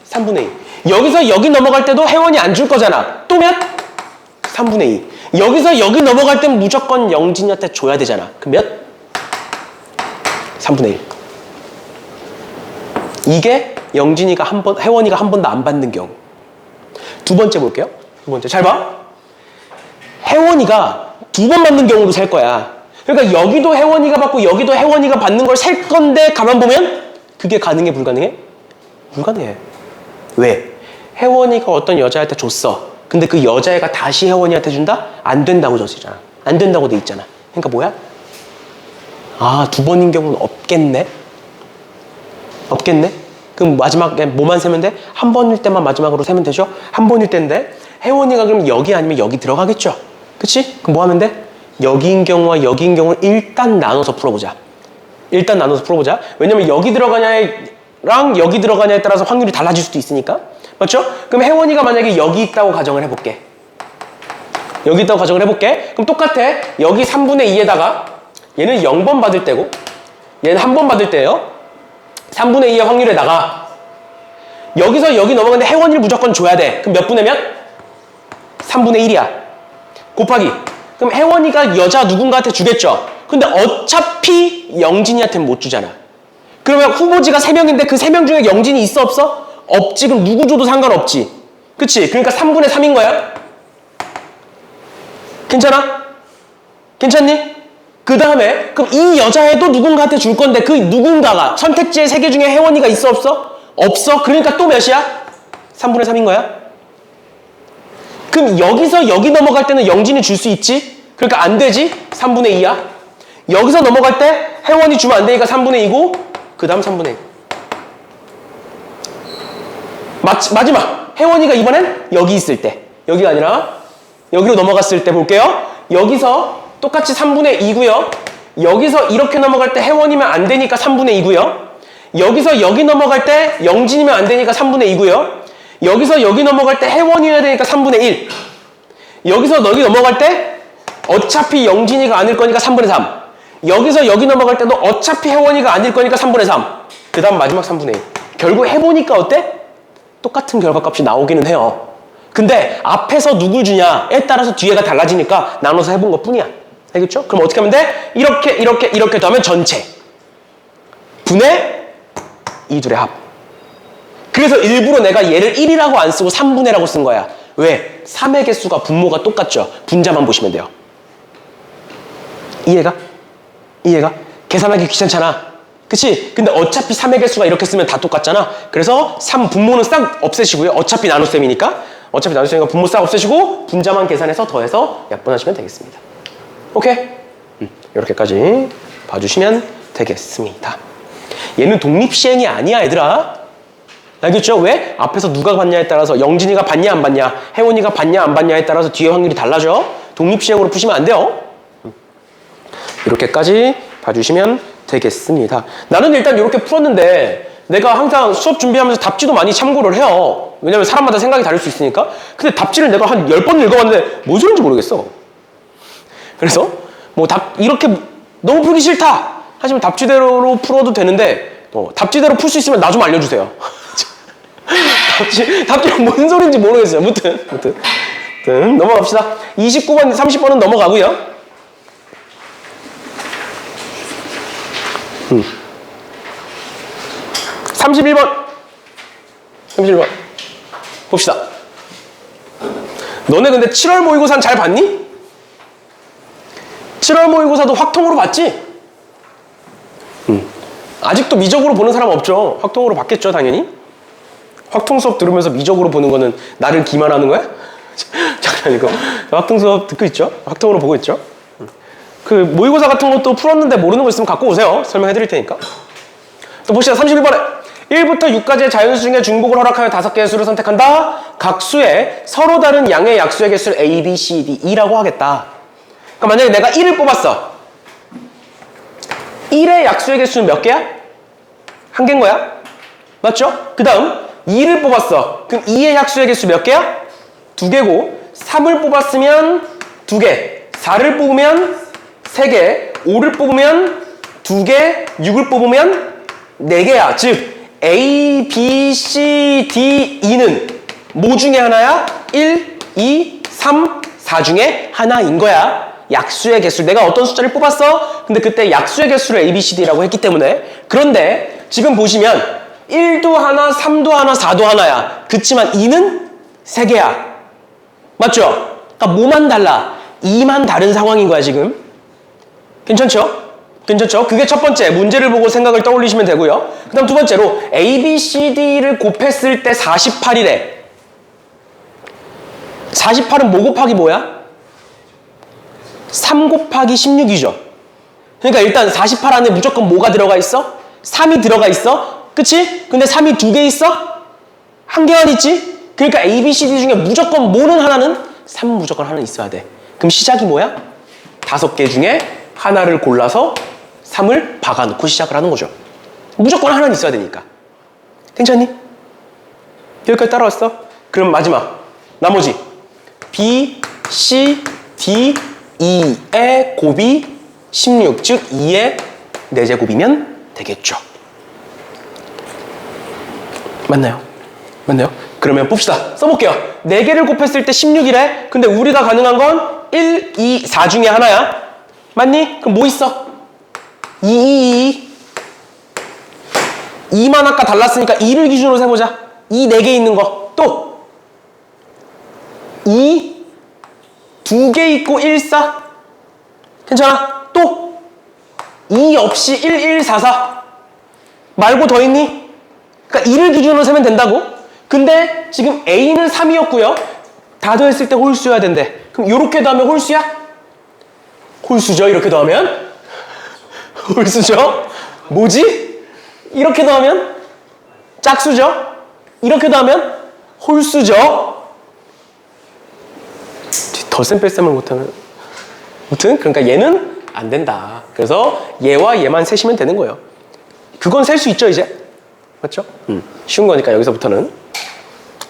[SPEAKER 1] 3분의 2. 여기서 여기 넘어갈 때도 혜원이 안 줄 거잖아. 또 몇? 3분의 2. 여기서 여기 넘어갈 땐 무조건 영진이한테 줘야 되잖아. 그럼 몇? 3분의 1. 이게 영진이가 혜원이가 한 번도 안 받는 경우. 2번째 볼게요. 2번째. 잘 봐. 혜원이가 2번 받는 경우도 셀 거야. 그러니까 여기도 혜원이가 받고 여기도 혜원이가 받는 걸 셀 건데 가만 보면 그게 가능해, 불가능해? 불가능해. 왜? 혜원이가 어떤 여자한테 줬어. 근데 그 여자애가 다시 혜원이한테 준다? 안 된다고 져있잖아. 안 된다고 돼 있잖아. 그러니까 뭐야? 아, 두 번인 경우는 없겠네? 없겠네? 그럼 마지막에 뭐만 세면 돼? 한 번일 때만 마지막으로 세면 되죠? 한 번일 때인데 혜원이가 그럼 여기 아니면 여기 들어가겠죠? 그치? 그럼 뭐 하면 돼? 여기인 경우와 여기인 경우를 일단 나눠서 풀어보자. 일단 나눠서 풀어보자. 왜냐면 여기 들어가냐랑 여기 들어가냐에 따라서 확률이 달라질 수도 있으니까. 맞죠? 그럼 혜원이가 만약에 여기 있다고 가정을 해볼게. 여기 있다고 가정을 해볼게. 그럼 똑같아. 여기 3분의 2에다가 얘는 0번 받을 때고 얘는 1번 받을 때예요. 3분의 2의 확률에다가 여기서 여기 넘어가는데 혜원이를 무조건 줘야 돼. 그럼 몇 분의 몇? 3분의 1이야. 곱하기. 그럼 혜원이가 여자 누군가한테 주겠죠. 근데 어차피 영진이한테는 못 주잖아. 그러면 후보지가 3명인데 그 3명 중에 영진이 있어 없어? 없지. 그럼 누구 줘도 상관없지. 그치? 그러니까 3분의 3인 거야. 괜찮아? 괜찮니? 그 다음에 그럼 이 여자애도 누군가한테 줄 건데 그 누군가가 선택지의 3개 중에 혜원이가 있어 없어? 없어. 그러니까 또 몇이야? 3분의 3인 거야. 그럼 여기서 여기 넘어갈 때는 영진이 줄 수 있지? 그러니까 안 되지? 3분의 2야. 여기서 넘어갈 때 혜원이 주면 안 되니까 3분의 2고 그 다음 3분의 1. 마지막 혜원이가 이번엔 여기 있을 때 여기가 아니라 여기로 넘어갔을 때 볼게요. 여기서 똑같이 3분의 2고요. 여기서 이렇게 넘어갈 때 혜원이면 안 되니까 3분의 2고요. 여기서 여기 넘어갈 때 영진이면 안 되니까 3분의 2고요. 여기서 여기 넘어갈 때 혜원이어야 되니까 3분의 1. 여기서 여기 넘어갈 때 어차피 영진이가 아닐 거니까 3분의 3. 여기서 여기 넘어갈 때도 어차피 혜원이가 아닐 거니까 3분의 3. 그 다음 마지막 3분의 1. 결국 해보니까 어때? 똑같은 결과값이 나오기는 해요. 근데 앞에서 누굴 주냐에 따라서 뒤에가 달라지니까 나눠서 해본 것 뿐이야. 알겠죠? 그럼 어떻게 하면 돼? 이렇게 더하면 전체 분의 이 둘의 합. 그래서 일부러 내가 얘를 1이라고 안 쓰고 3분의라고 쓴 거야. 왜? 3의 개수가 분모가 똑같죠. 분자만 보시면 돼요. 이해가? 이해가? 계산하기 귀찮잖아. 그치? 근데 어차피 3의 개수가 이렇게 쓰면 다 똑같잖아. 그래서 3 분모는 싹 없애시고요. 어차피 나눗셈이니까. 어차피 나눗셈이니까 분모 싹 없애시고 분자만 계산해서 더해서 약분하시면 되겠습니다. 오케이? 이렇게까지 봐주시면 되겠습니다. 얘는 독립시행이 아니야, 얘들아. 알겠죠? 왜? 앞에서 누가 받냐에 따라서 영진이가 받냐 안 받냐, 혜원이가 받냐 안 받냐에 따라서 뒤에 확률이 달라져. 독립시행으로 푸시면 안 돼요. 이렇게까지 봐주시면 되겠습니다. 나는 일단 이렇게 풀었는데 내가 항상 수업 준비하면서 답지도 많이 참고를 해요. 왜냐면 사람마다 생각이 다를 수 있으니까. 근데 답지를 내가 한 10번 읽어봤는데 뭔 소리인지 모르겠어. 그래서 뭐 이렇게 너무 풀기 싫다 하시면 답지대로 풀어도 되는데 답지대로 풀 수 있으면 나 좀 알려주세요. 답지가 뭔 소리인지 모르겠어요. 아무튼 넘어갑시다. 29번, 30번은 넘어가고요. 31번 봅시다. 너네 근데 7월 모의고사는 잘 봤니? 7월 모의고사도 확통으로 봤지? 아직도 미적으로 보는 사람 없죠? 확통으로 봤겠죠, 당연히? 확통 수업 들으면서 미적으로 보는 거는 나를 기만하는 거야? 장난이고. 확통 수업 듣고 있죠? 확통으로 보고 있죠? 그 모의고사 같은 것도 풀었는데 모르는 거 있으면 갖고 오세요. 설명해 드릴 테니까. 또 봅시다. 31번에 1부터 6까지의 자연수 중에 중복을 허락하여 5개의 수를 선택한다. 각 수에 서로 다른 양의 약수의 개수를 A, B, C, D, E라고 하겠다. 그러니까 만약에 내가 1을 뽑았어. 1의 약수의 개수는 몇 개야? 한 개인 거야. 맞죠? 그 다음 2를 뽑았어. 그럼 2의 약수의 개수 몇 개야? 2개고 3을 뽑았으면 2개, 4를 뽑으면 3개, 5를 뽑으면 2개, 6을 뽑으면 4개야. 즉 A, B, C, D, E는 뭐 중에 하나야? 1, 2, 3, 4 중에 하나인 거야. 약수의 개수. 내가 어떤 숫자를 뽑았어? 근데 그때 약수의 개수를 A, B, C, D라고 했기 때문에. 그런데 지금 보시면 1도 하나, 3도 하나, 4도 하나야. 그치만 2는 3개야. 맞죠? 그러니까 뭐만 달라? 2만 다른 상황인 거야, 지금. 괜찮죠? 괜찮죠? 그게 첫 번째, 문제를 보고 생각을 떠올리시면 되고요. 그 다음 두 번째로 A, B, C, D를 곱했을 때 48이래. 48은 뭐 곱하기 뭐야? 3 곱하기 16이죠. 그러니까 일단 48 안에 무조건 뭐가 들어가 있어? 3이 들어가 있어. 그치? 근데 3이 2개 있어? 한 개만 있지? 그러니까 A, B, C, D 중에 무조건 뭐는 하나는? 3 무조건 하나는 있어야 돼. 그럼 시작이 뭐야? 5개 중에 하나를 골라서 3을 박아놓고 시작을 하는 거죠. 무조건 하나는 있어야 되니까. 괜찮니? 여기까지 따라왔어? 그럼 마지막 나머지 B, C, D, E의 곱이 16, 즉 2의 4제곱이면 되겠죠. 맞나요? 맞나요? 그러면 봅시다. 써볼게요. 4개를 곱했을 때 16이래. 근데 우리가 가능한 건 1, 2, 4 중에 하나야. 맞니? 그럼 뭐 있어? 2, 2만 아까 달랐으니까 2를 기준으로 세보자. 2 4개 있는 거. 또 2 2개 있고 1, 4. 괜찮아? 또 2 없이 1, 1, 4, 4 말고 더 있니? 그러니까 2를 기준으로 세면 된다고? 근데 지금 A는 3이었고요. 다 더했을 때 홀수여야 된대. 그럼 이렇게 더하면 홀수야? 홀수죠. 이렇게 더하면? 홀수죠. 뭐지? 이렇게 더하면? 짝수죠. 이렇게 더하면? 홀수죠. 덧셈 뺄셈을 못하면 아무튼 그러니까 얘는 안 된다. 그래서 얘와 얘만 세시면 되는 거예요. 그건 셀 수 있죠 이제? 맞죠? 쉬운 거니까 여기서부터는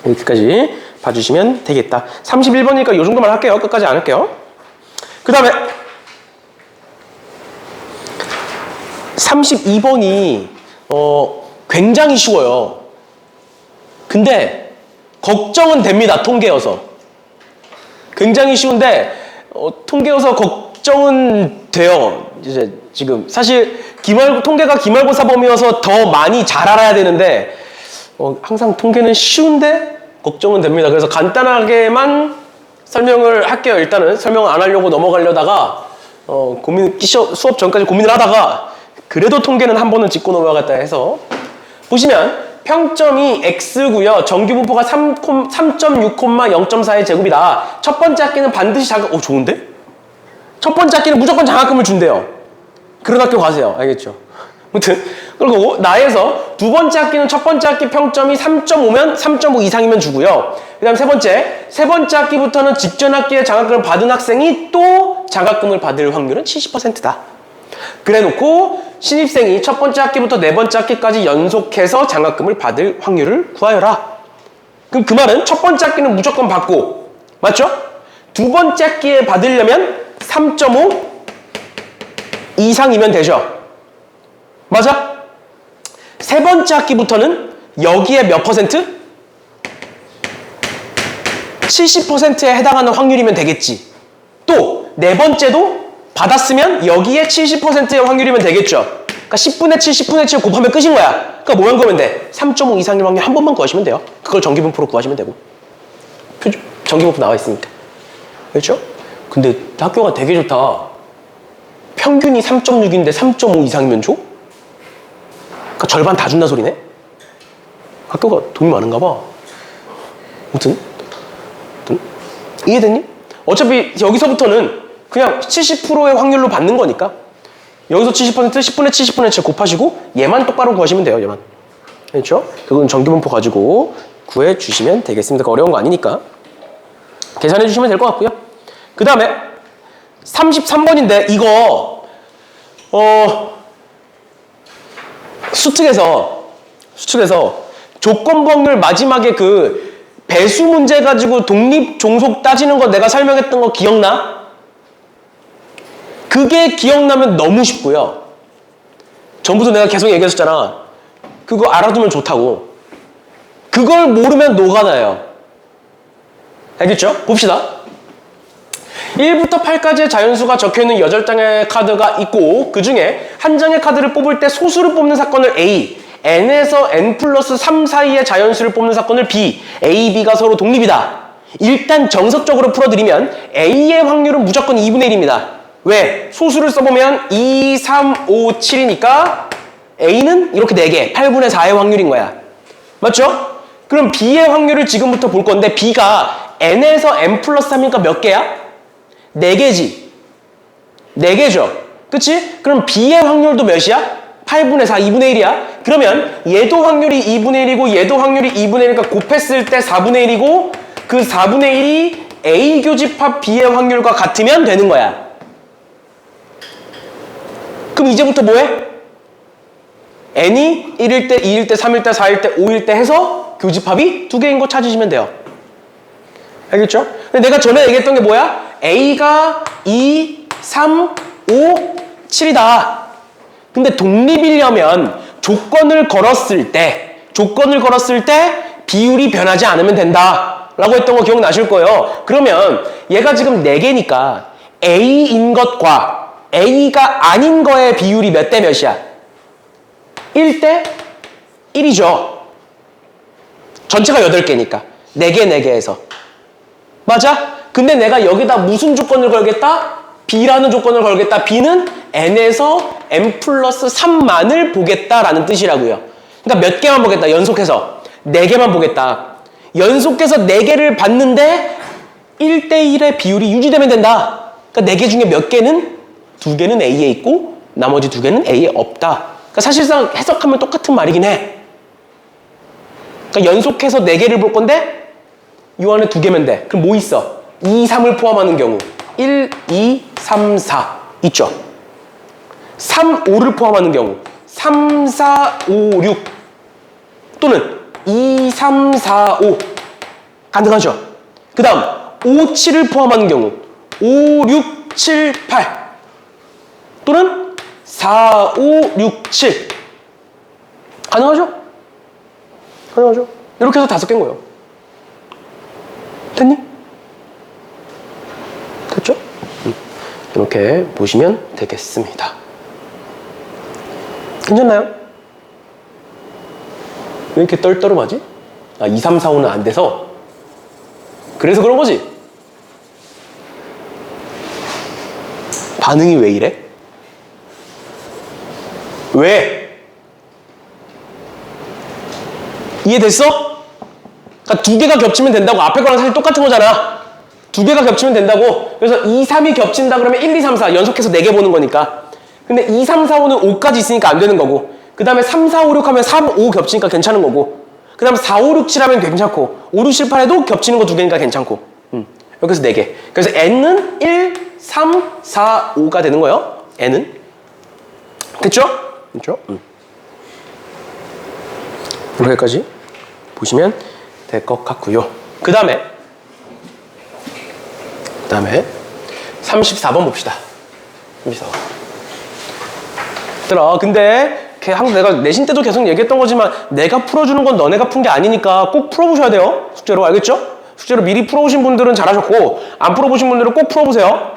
[SPEAKER 1] 여기까지 봐주시면 되겠다. 31번이니까 이 정도만 할게요. 끝까지 안 할게요. 그 다음에 32번이 굉장히 쉬워요. 근데 걱정은 됩니다. 통계여서. 굉장히 쉬운데 통계여서 걱정은 돼요. 이제 지금 사실 통계가 기말고사 범위여서 더 많이 잘 알아야 되는데 항상 통계는 쉬운데 걱정은 됩니다. 그래서 간단하게만 설명을 할게요. 일단은 설명을 안 하려고 넘어가려다가 수업 전까지 고민을 하다가 그래도 통계는 한 번은 짚고 넘어가겠다 해서 보시면 평점이 X고요. 정규분포가 3.6,0.4의 제곱이다. 첫 번째 학기는 반드시 좋은데? 첫 번째 학기는 무조건 장학금을 준대요. 그런 학교 가세요. 알겠죠? 아무튼 그리고 나에서 두 번째 학기는 첫 번째 학기 평점이 3.5면 3.5 이상이면 주고요. 그 다음 세 번째 학기부터는 직전 학기에 장학금을 받은 학생이 또 장학금을 받을 확률은 70%다. 그래놓고 신입생이 첫 번째 학기부터 네 번째 학기까지 연속해서 장학금을 받을 확률을 구하여라. 그럼 그 말은 첫 번째 학기는 무조건 받고, 맞죠? 두 번째 학기에 받으려면 3.5 이상이면 되죠. 맞아? 세 번째 학기부터는 여기에 몇 퍼센트? 70%에 해당하는 확률이면 되겠지. 또 네 번째도 받았으면 여기에 70%의 확률이면 되겠죠. 그러니까 10분의 7, 10분의 7 곱하면 끝인 거야. 그러니까 뭐 한 거면 돼? 3.5 이상의 확률 한 번만 구하시면 돼요. 그걸 정기분포로 구하시면 되고. 정기분포 나와 있으니까. 그렇죠? 근데 학교가 되게 좋다. 평균이 3.6인데 3.5 이상이면 줘? 그러니까 절반 다 준다 소리네? 학교가 돈이 많은가 봐. 아무튼 이해됐니? 어차피 여기서부터는 그냥 70%의 확률로 받는 거니까 여기서 70% 10분의 7, 10분의 7 곱하시고 얘만 똑바로 구하시면 돼요. 얘만. 그렇죠? 그건 정기분포 가지고 구해주시면 되겠습니다. 어려운 거 아니니까 계산해 주시면 될 것 같고요. 그 다음에 33번인데 이거 수특에서 조건부 확률 마지막에 그 배수 문제 가지고 독립 종속 따지는 거 내가 설명했던 거 기억나? 그게 기억나면 너무 쉽고요. 전부터 내가 계속 얘기했었잖아. 그거 알아두면 좋다고. 그걸 모르면 노가다예요. 알겠죠? 봅시다. 1부터 8까지의 자연수가 적혀있는 8장의 카드가 있고 그 중에 한 장의 카드를 뽑을 때 소수를 뽑는 사건을 A, n에서 n 플러스 3 사이의 자연수를 뽑는 사건을 B, A, B가 서로 독립이다. 일단 정석적으로 풀어드리면 A의 확률은 무조건 2분의 1입니다. 왜? 소수를 써보면 2, 3, 5, 7이니까 A는 이렇게 4개, 8분의 4의 확률인 거야. 맞죠? 그럼 B의 확률을 지금부터 볼 건데 B가 n에서 n 플러스 3이니까 몇 개야? 4개지. 4개죠. 그치? 그럼 b의 확률도 몇이야? 8분의 4, 2분의 1이야. 그러면 얘도 확률이 2분의 1이고 얘도 확률이 2분의 1이니까 곱했을 때 4분의 1이고 그 4분의 1이 A 교집합 B의 확률과 같으면 되는 거야. 그럼 이제부터 뭐해? n이 1일 때, 2일 때, 3일 때, 4일 때, 5일 때 해서 교집합이 2개인 거 찾으시면 돼요. 알겠죠? 근데 내가 전에 얘기했던 게 뭐야? A가 2, 3, 5, 7이다. 근데 독립이려면 조건을 걸었을 때 비율이 변하지 않으면 된다 라고 했던 거 기억나실 거예요. 그러면 얘가 지금 4개니까 A인 것과 A가 아닌 거의 비율이 몇 대 몇이야? 1대 1이죠. 전체가 8개니까 4개, 4개에서 맞아? 근데 내가 여기다 무슨 조건을 걸겠다? B라는 조건을 걸겠다. B는 N에서 N 플러스 3만을 보겠다라는 뜻이라고요. 그러니까 몇 개만 보겠다. 연속해서 4개만 보겠다. 연속해서 4개를 봤는데 1대1의 비율이 유지되면 된다. 그러니까 4개 중에 몇 개는 2개는 A에 있고 나머지 2개는 A에 없다. 그러니까 사실상 해석하면 똑같은 말이긴 해. 그러니까 연속해서 4개를 볼 건데 이 안에 2개면 돼. 그럼 뭐 있어? 2, 3을 포함하는 경우 1, 2, 3, 4 있죠? 3, 5를 포함하는 경우 3, 4, 5, 6 또는 2, 3, 4, 5 가능하죠? 그 다음 5, 7을 포함하는 경우 5, 6, 7, 8 또는 4, 5, 6, 7 가능하죠? 가능하죠? 이렇게 해서 5개인 거예요. 됐니? 됐죠? 이렇게 보시면 되겠습니다. 괜찮나요? 왜 이렇게 떨떠름하지? 2, 3, 4, 5는 안 돼서 그래서 그런 거지? 반응이 왜 이래? 왜? 이해됐어? 그러니까 2개가 겹치면 된다고. 앞에 거랑 사실 똑같은 거잖아. 2개가 겹치면 된다고. 그래서 2, 3이 겹친다 그러면 1, 2, 3, 4 연속해서 4개 보는 거니까. 근데 2, 3, 4, 5는 5까지 있으니까 안 되는 거고. 그 다음에 3, 4, 5, 6 하면 3, 5 겹치니까 괜찮은 거고. 그 다음에 4, 5, 6, 7 하면 괜찮고. 5, 6, 7, 8 해도 겹치는 거 2개니까 괜찮고. 이렇게 해서 4개. 그래서 n은 1, 3, 4, 5가 되는 거예요. n은. 됐죠? 됐죠? 이렇게까지 보시면 될 것 같고요. 그 다음에 34번 봅시다. 34번. 얘들아, 근데 항상 내가 내신 때도 계속 얘기했던 거지만 내가 풀어주는 건 너네가 푼 게 아니니까 꼭 풀어보셔야 돼요. 숙제로. 알겠죠? 숙제로 미리 풀어보신 분들은 잘하셨고 안 풀어보신 분들은 꼭 풀어보세요.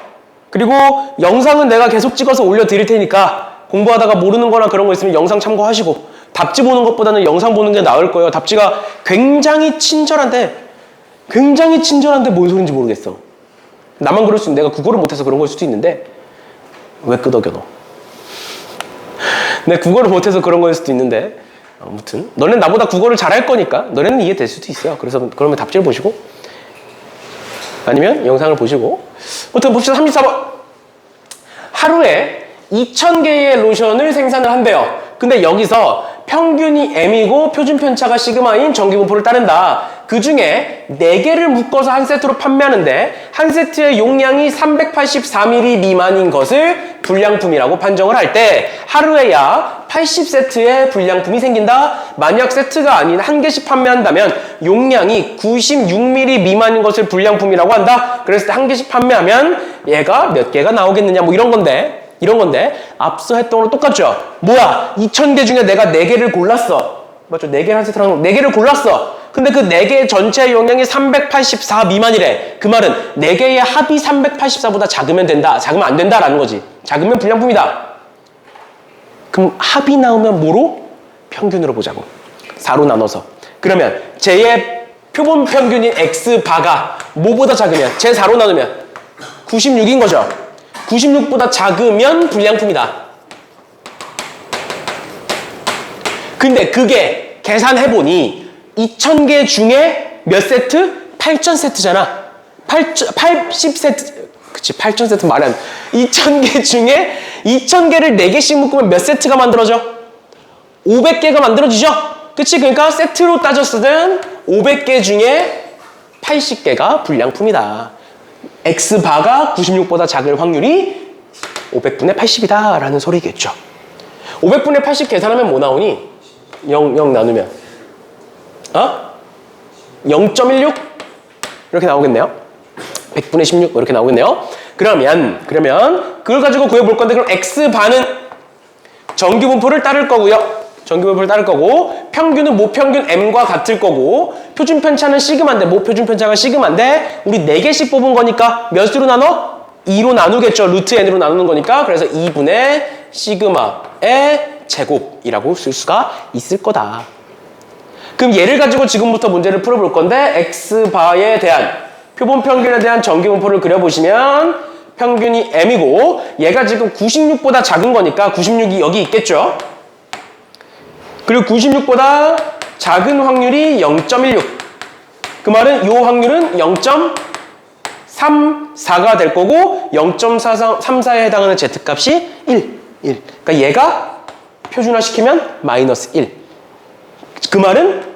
[SPEAKER 1] 그리고 영상은 내가 계속 찍어서 올려드릴 테니까 공부하다가 모르는 거나 그런 거 있으면 영상 참고하시고 답지 보는 것보다는 영상 보는 게 나을 거예요. 답지가 굉장히 친절한데 뭔 소린지 모르겠어. 나만 그럴 수 있는데 내가 국어를 못해서 그런 걸 수도 있는데 왜 끄덕여 너? 내가 국어를 못해서 그런 거일 수도 있는데 아무튼 너네는 나보다 국어를 잘할 거니까 너네는 이해될 수도 있어요. 그래서 그러면 답지를 보시고 아니면 영상을 보시고 아무튼 봅시다. 34번. 하루에 2,000개의 로션을 생산을 한대요. 근데 여기서 평균이 M이고 표준 편차가 시그마인 정기분포를 따른다. 그 중에 4개를 묶어서 한 세트로 판매하는데 한 세트의 용량이 384ml 미만인 것을 불량품이라고 판정을 할 때 하루에 약 80세트의 불량품이 생긴다. 만약 세트가 아닌 한 개씩 판매한다면 용량이 96ml 미만인 것을 불량품이라고 한다. 그랬을 때 한 개씩 판매하면 얘가 몇 개가 나오겠느냐 뭐 이런 건데 앞서 했던 거랑 똑같죠? 뭐야? 2,000개 중에 내가 4개를 골랐어. 맞죠? 4개를 한 세트로 하는 거 4개를 골랐어. 근데 그 4개 전체 용량이 384 미만이래. 그 말은 4개의 합이 384보다 작으면 된다. 작으면 안 된다라는 거지. 작으면 불량품이다. 그럼 합이 나오면 뭐로? 평균으로 보자고. 4로 나눠서. 그러면 쟤의 표본 평균인 X바가 뭐보다 작으면? 쟤 4로 나누면 96인 거죠. 96보다 작으면 불량품이다. 근데 그게 계산해보니 2,000개 중에 몇 세트? 8,000세트잖아. 80세트. 그치, 8,000세트 말이 안 돼. 2,000개 중에 2,000개를 4개씩 묶으면 몇 세트가 만들어져? 500개가 만들어지죠? 그치? 그러니까 세트로 따졌을 땐 500개 중에 80개가 불량품이다. X바가 96보다 작을 확률이 500분의 80이다 라는 소리겠죠. 500분의 80 계산하면 뭐 나오니? 0 나누면 0.16 이렇게 나오겠네요. 100분의 16 이렇게 나오겠네요. 그러면 그걸 가지고 구해볼 건데, 그럼 X바는 정규분포를 따를 거고요. 정규분포를 따를 거고, 평균은 모평균 M과 같을 거고, 표준편차는 시그마인데, 모표준편차가 시그마인데, 우리 4개씩 뽑은 거니까 몇으로 나눠? 2로 나누겠죠. 루트 N으로 나누는 거니까. 그래서 2분의 시그마의 제곱이라고 쓸 수가 있을 거다. 그럼 얘를 가지고 지금부터 문제를 풀어볼 건데, X바에 대한 표본 평균에 대한 정규분포를 그려보시면 평균이 M이고, 얘가 지금 96보다 작은 거니까 96이 여기 있겠죠. 그리고 96보다 작은 확률이 0.16. 그 말은 이 확률은 0.34가 될 거고, 0.34에 해당하는 Z값이 1. 그러니까 얘가 표준화시키면 마이너스 1. 그 말은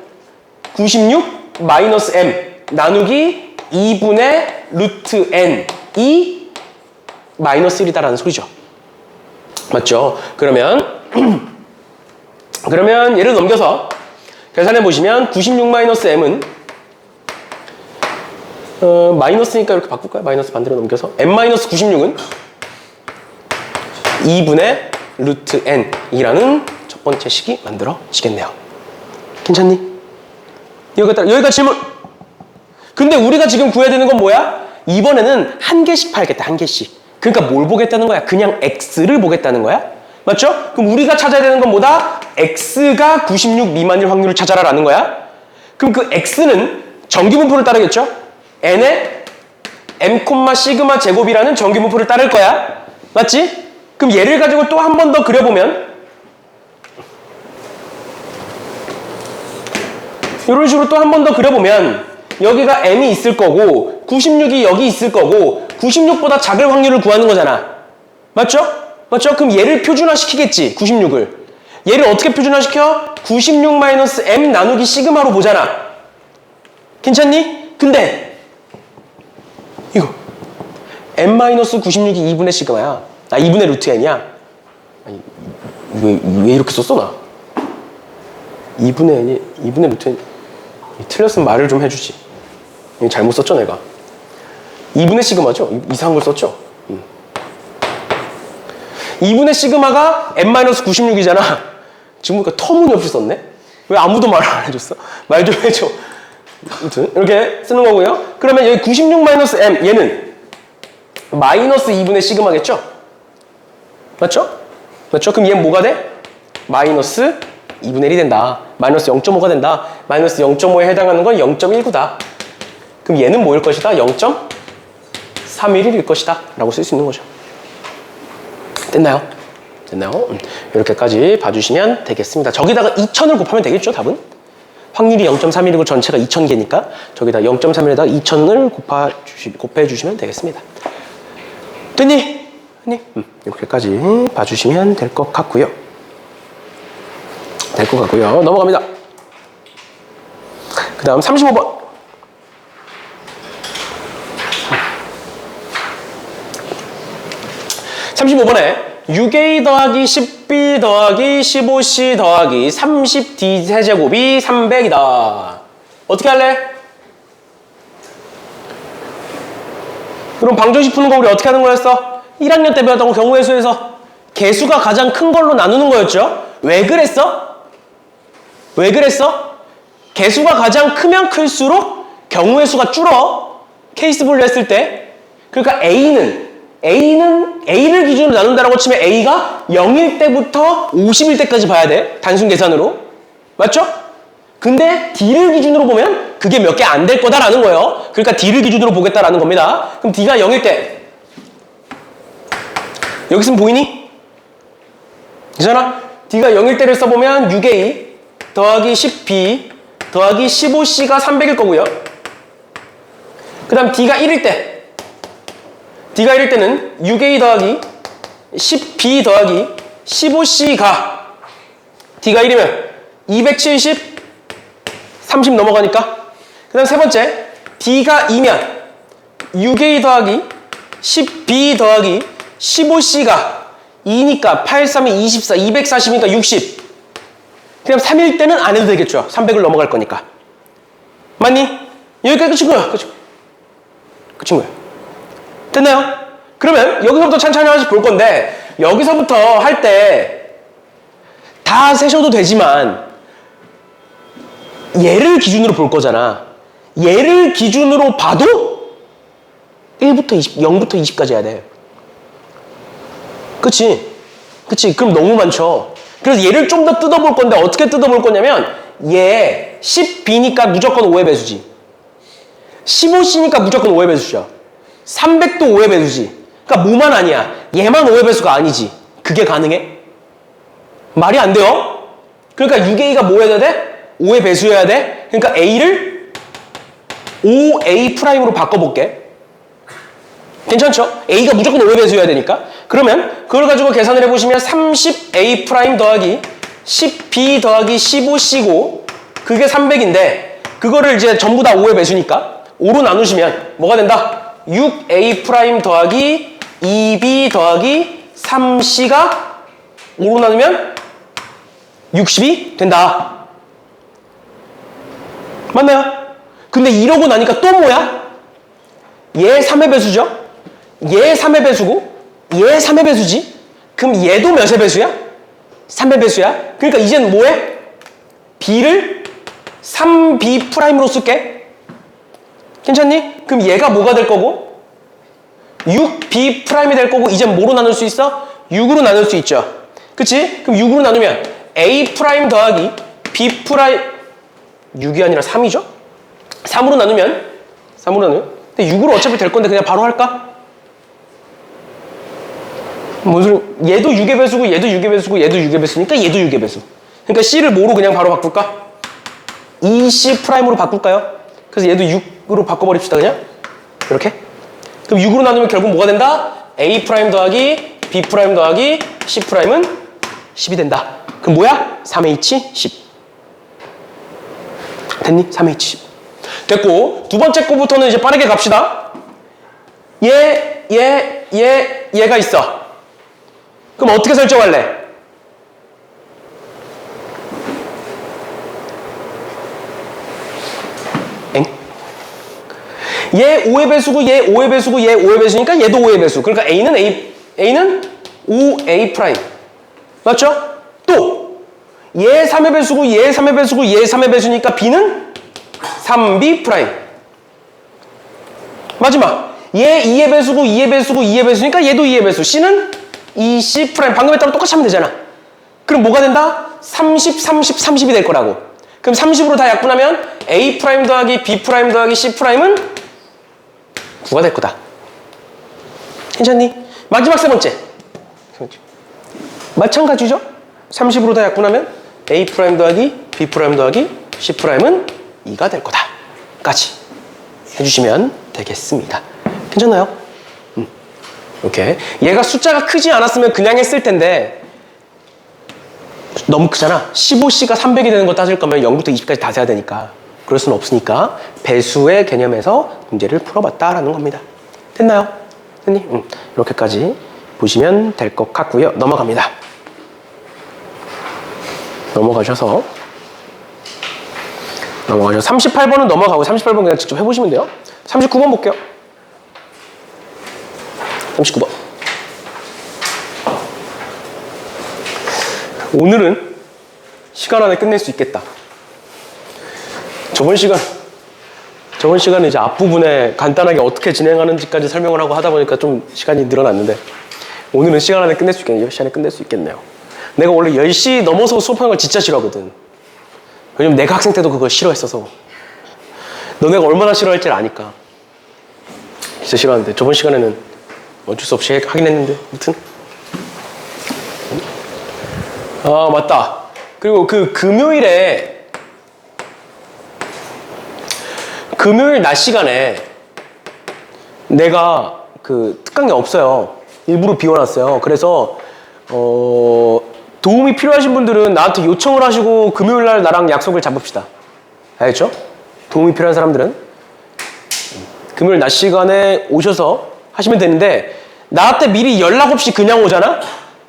[SPEAKER 1] 96 마이너스 M 나누기 2분의 루트 N이 마이너스 1이다라는 소리죠. 맞죠? 그러면 예를 넘겨서 계산해 보시면 96 마이너스 M은 마이너스니까 이렇게 바꿀까요? 마이너스 반대로 넘겨서 M 마이너스 96은 2분의 루트 N이라는 첫 번째 식이 만들어지겠네요. 괜찮니? 여기가 질문. 근데 우리가 지금 구해야 되는 건 뭐야? 이번에는 한 개씩 팔겠다. 한 개씩. 그러니까 뭘 보겠다는 거야? 그냥 X를 보겠다는 거야? 맞죠? 그럼 우리가 찾아야 되는 건 뭐다? X가 96 미만일 확률을 찾아라 라는 거야. 그럼 그 X는 정규분포를 따르겠죠? N의 M, 시그마 제곱이라는 정규분포를 따를 거야. 맞지? 그럼 얘를 가지고 또 한 번 더 그려보면 이런 식으로 또 한 번 더 그려보면 여기가 M이 있을 거고 96이 여기 있을 거고 96보다 작을 확률을 구하는 거잖아. 맞죠? 맞죠? 그럼 얘를 표준화시키겠지. 96을. 얘를 어떻게 표준화시켜? 96 마이너스 M 나누기 시그마로 보잖아. 괜찮니? 근데 이거 M 마이너스 96이 2분의 시그마야. 2분의 루트 N이야. 아니, 왜 이렇게 썼어 나? 2분의 N이 2분의 루트 N. 틀렸으면 말을 좀 해주지. 잘못 썼죠 내가. 2분의 시그마죠? 이상한 걸 썼죠? 2분의 시그마가 M-96이잖아. 지금 보니까 터무니없이 썼네? 왜 아무도 말을 안 해줬어? 말 좀 해줘. 아무튼 이렇게 쓰는 거고요. 그러면 여기 96-M 얘는 마이너스 2분의 시그마겠죠? 맞죠? 맞죠? 그럼 얘는 뭐가 돼? 마이너스 2분의 1이 된다. 마이너스 0.5가 된다. 마이너스 0.5에 해당하는 건 0.19다. 그럼 얘는 뭐일 것이다? 0.311일 것이다. 라고 쓸 수 있는 거죠. 됐나요? 됐나요? 이렇게까지 봐주시면 되겠습니다. 저기다가 2000을 곱하면 되겠죠, 답은? 확률이 0.31이고 전체가 2000개니까 저기다 0.31에다가 2000을 곱해주시면 되겠습니다. 됐니? 됐니? 이렇게까지 봐주시면 될 것 같고요. 넘어갑니다. 그 다음 35번. 35번에 6a 더하기 10b 더하기 15c 더하기 30d 세제곱이 300이다. 어떻게 할래? 그럼 방정식 푸는 거 우리 어떻게 하는 거였어? 1학년 때 배웠던 경우의 수에서 개수가 가장 큰 걸로 나누는 거였죠? 왜 그랬어? 개수가 가장 크면 클수록 경우의 수가 줄어. 케이스 분류했을 때. 그러니까 A를 기준으로 나눈다라고 치면 A가 0일 때부터 50일 때까지 봐야 돼. 단순 계산으로. 맞죠? 근데 D를 기준으로 보면 그게 몇 개 안 될 거다라는 거예요. 그러니까 D를 기준으로 보겠다라는 겁니다. 그럼 D가 0일 때. 여기 있으면 보이니? 괜찮아? D가 0일 때를 써보면 6A 더하기 10B 더하기 15C가 300일 거고요. 그 다음 D가 1일 때 D가 1일 때는 6A 더하기 10B 더하기 15C가 D가 1이면 270 30 넘어가니까. 그 다음 세 번째 D가 2면 6A 더하기 10B 더하기 15C가 2니까 8, 3이 24, 240이니까 60. 그냥 3일 때는 안 해도 되겠죠. 300을 넘어갈 거니까. 맞니? 여기까지 끝인 거야. 끝인 거야. 됐나요? 그러면 여기서부터 천천히 하나씩 볼 건데 여기서부터 할 때 다 세셔도 되지만 얘를 기준으로 볼 거잖아. 얘를 기준으로 봐도 1부터 20, 0부터 20까지 해야 돼. 그치? 그럼 너무 많죠. 그래서 얘를 좀 더 뜯어볼 건데 어떻게 뜯어볼 거냐면 얘 10B니까 무조건 5의 배수지. 15C니까 무조건 5의 배수죠. 300도 5의 배수지. 그러니까 뭐만 아니야. 얘만 5의 배수가 아니지. 그게 가능해? 말이 안 돼요. 그러니까 6A가 뭐 해야 돼? 5의 배수여야 돼. 그러니까 A를 5A'으로 바꿔볼게. 괜찮죠? A가 무조건 5의 배수여야 되니까. 그러면 그걸 가지고 계산을 해보시면 30A' 더하기 10B 더하기 15C고 그게 300인데 그거를 이제 전부 다 5의 배수니까 5로 나누시면 뭐가 된다? 6A' 더하기 2B 더하기 3C가 5로 나누면 60이 된다. 맞나요? 근데 이러고 나니까 또 뭐야? 얘 3의 배수죠? 얘 3의 배수고 얘 3의 배수지? 그럼 얘도 몇의 배수야? 3의 배수야? 그러니까 이젠 뭐해? B를 3B'로 쓸게. 괜찮니? 그럼 얘가 뭐가 될 거고? 6B'이 될 거고 이젠 뭐로 나눌 수 있어? 6으로 나눌 수 있죠. 그치? 그럼 6으로 나누면 A' 더하기 B' 6이 아니라 3이죠? 3으로 나누면 근데 6으로 어차피 될 건데 그냥 바로 할까? 무슨 얘도 6의 배수고 얘도 6의 배수고 얘도 6의 배수니까 얘도 6의 배수. 그러니까 C를 뭐로 그냥 바로 바꿀까? 2C'으로 바꿀까요? 그래서 얘도 6으로 바꿔버립시다 그냥. 이렇게. 그럼 6으로 나누면 결국 뭐가 된다? A' 더하기 B' 더하기 C'은 10이 된다. 그럼 뭐야? 3H 10. 됐니? 3H 10. 됐고 두 번째 거부터는 이제 빠르게 갑시다. 얘가 있어. 그럼 어떻게 설정할래? 얘 5의 배수고 얘 5의 배수고 얘 5의 배수니까 얘도 5의 배수. 그러니까 A는 5A'. 맞죠? 또 얘 3의 배수고 얘 3의 배수고 얘 3의 배수니까 B는 3B'. 마지막 얘 2의 배수고 2의 배수고 2의 배수니까 얘도 2의 배수. C는 2C'. 방금 했다랑 똑같이 하면 되잖아. 그럼 뭐가 된다? 30, 30, 30이 될 거라고. 그럼 30으로 다 약분하면 A' 더하기 B' 더하기 C'은 9가 될 거다. 괜찮니? 마지막 세 번째. 마찬가지죠? 30으로 다 약분하면 A' 더하기 B' 더하기 C'은 2가 될 거다. 까지 해주시면 되겠습니다. 괜찮나요? 이렇게. 얘가 숫자가 크지 않았으면 그냥 했을 텐데 너무 크잖아. 15C가 300이 되는 거 따질 거면 0부터 20까지 다 세야 되니까 그럴 수는 없으니까 배수의 개념에서 문제를 풀어봤다라는 겁니다. 됐나요? 됐니? 이렇게까지 보시면 될 것 같고요. 넘어갑니다. 넘어가셔서 38번은 넘어가고 38번 그냥 직접 해보시면 돼요. 39번 볼게요. 39번. 오늘은 시간 안에 끝낼 수 있겠다. 저번 시간에 이제 앞부분에 간단하게 어떻게 진행하는지까지 설명을 하고 하다 보니까 좀 시간이 늘어났는데 오늘은 시간 안에 끝낼 수 있겠네요. 10시 안에 끝낼 수 있겠네요. 내가 원래 10시 넘어서 수업하는 걸 진짜 싫어하거든. 왜냐면 내가 학생 때도 그걸 싫어했어서. 너네가 얼마나 싫어할지 아니까. 진짜 싫어하는데 저번 시간에는 어쩔 수 없이 하긴 했는데 아무튼. 아 맞다. 그리고 그 금요일 낮 시간에 내가 그 특강이 없어요. 일부러 비워놨어요. 그래서 도움이 필요하신 분들은 나한테 요청을 하시고 금요일날 나랑 약속을 잡읍시다. 알겠죠? 도움이 필요한 사람들은 금요일 낮 시간에 오셔서 하시면 되는데, 나한테 미리 연락 없이 그냥 오잖아?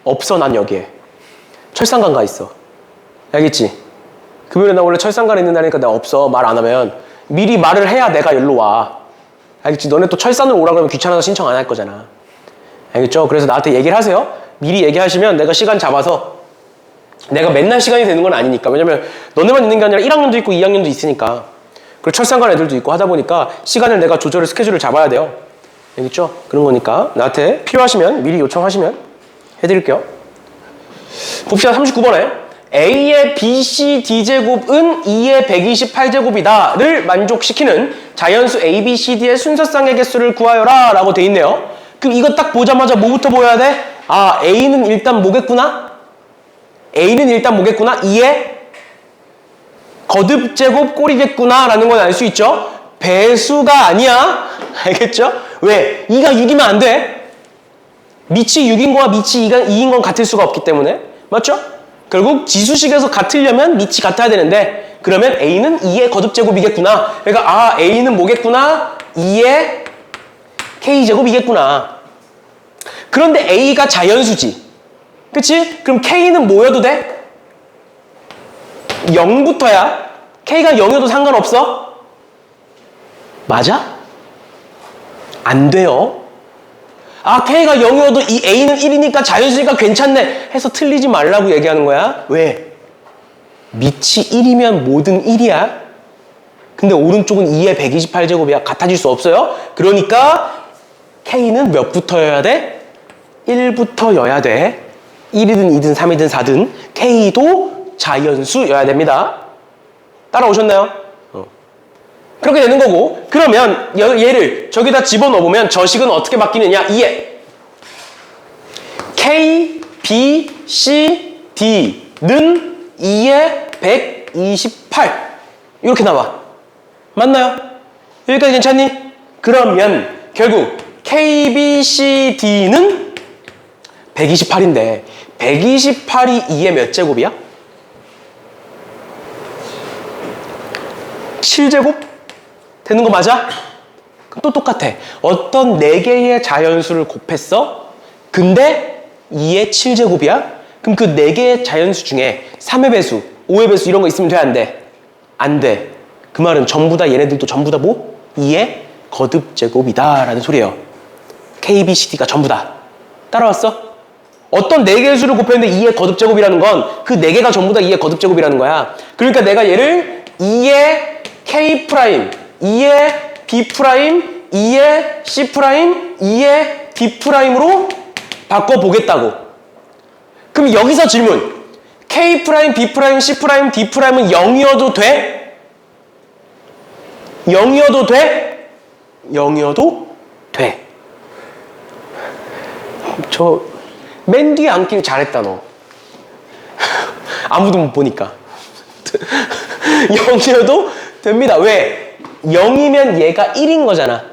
[SPEAKER 1] 없어. 난 여기에 철산강 가 있어. 알겠지? 금요일에 나 원래 철산강에 있는 날이니까 내가 없어. 말 안 하면 미리 말을 해야 내가 여기로 와. 알겠지? 너네 또 철산으로 오라 그러면 귀찮아서 신청 안 할 거잖아. 알겠죠? 그래서 나한테 얘기를 하세요. 미리 얘기하시면 내가 시간 잡아서, 내가 맨날 시간이 되는 건 아니니까. 왜냐면 너네만 있는 게 아니라 1학년도 있고 2학년도 있으니까. 그리고 철산관 애들도 있고 하다 보니까 시간을 내가 조절을, 스케줄을 잡아야 돼요. 알겠죠? 그런 거니까 나한테 필요하시면 미리 요청하시면 해드릴게요. 봅시다. 39번에 A의 BC D제곱은 2의 128제곱이다 를 만족시키는 자연수 ABCD의 순서쌍의 개수를 구하여라 라고 돼 있네요. 그럼 이거 딱 보자마자 뭐부터 보여야 돼? 아, A는 일단 뭐겠구나? A는 일단 뭐겠구나? 2의 거듭제곱 꼴이겠구나 라는 건 알 수 있죠? 배수가 아니야. 알겠죠? 왜? 2가 6이면 안 돼. 밑이 6인 거와 밑이 2인 건 같을 수가 없기 때문에. 맞죠? 결국 지수식에서 같으려면 밑이 같아야 되는데, 그러면 A는 2의 거듭제곱이겠구나. 그러니까 아, A는 뭐겠구나? 2의 K제곱이겠구나. 그런데 A가 자연수지. 그치? 그럼 K는 뭐여도 돼? 0부터야. K가 0이어도 상관없어? 맞아? 안 돼요. 아, K가 0이어도 이 A는 1이니까 자연수니까 괜찮네 해서 틀리지 말라고 얘기하는 거야. 왜? 밑이 1이면 뭐든 1이야. 근데 오른쪽은 2의 128제곱이야. 같아질 수 없어요. 그러니까 K는 몇부터여야 돼? 1부터여야 돼. 1이든 2든 3이든 4든 K도 자연수여야 됩니다. 따라오셨나요? 그렇게 되는 거고, 그러면 얘를 저기다 집어넣어보면 저식은 어떻게 바뀌느냐? 2에 K, B, C, D는 2에 128 이렇게 나와. 맞나요? 여기까지 괜찮니? 그러면 결국 K, B, C, D는 128인데 128이 2의 몇 제곱이야? 7제곱? 되는 거 맞아? 그럼 또 똑같아. 어떤 4개의 자연수를 곱했어? 근데 2의 7제곱이야? 그럼 그 4개의 자연수 중에 3의 배수, 5의 배수 이런 거 있으면 돼? 안 돼? 안 돼. 그 말은 전부 다 얘네들도 전부 다 뭐? 2의 거듭제곱이다 라는 소리예요. K, B, C, D가 전부 다. 따라왔어? 어떤 4개의 수를 곱했는데 2의 거듭제곱이라는 건 그 4개가 전부 다 2의 거듭제곱이라는 거야. 그러니까 내가 얘를 2의 K', 2의 B', 2의 C', 2의 D'으로 바꿔보겠다고. 그럼 여기서 질문. K', B', C', D'는 0이어도 돼? 0이어도 돼? 0이어도 돼. 저 맨 뒤에 앉길 잘했다 너. 아무도 못 보니까. 0이어도 됩니다. 왜? 0이면 얘가 1인 거잖아.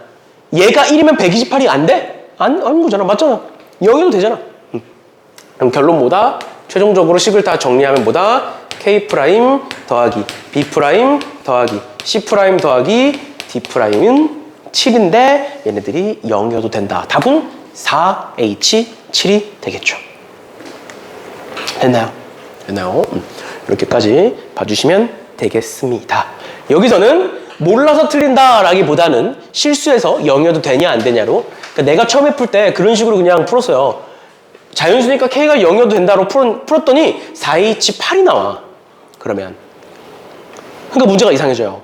[SPEAKER 1] 얘가 1이면 128이 안 돼? 아닌 거잖아. 맞잖아. 0이어도 되잖아. 그럼 결론 뭐다? 최종적으로 식을 다 정리하면 뭐다? K' 더하기 B' 더하기 C' 더하기 D'은 7인데 얘네들이 0이어도 된다. 답은 4H7이 되겠죠. 됐나요? 이렇게까지 봐주시면 되겠습니다. 여기서는 몰라서 틀린다라기보다는 실수해서 0이어도 되냐 안 되냐로, 그러니까 내가 처음에 풀 때 그런 식으로 그냥 풀었어요. 자연수니까 K가 0이어도 된다로 풀었더니 4H8이 나와. 그러면 그러니까 문제가 이상해져요.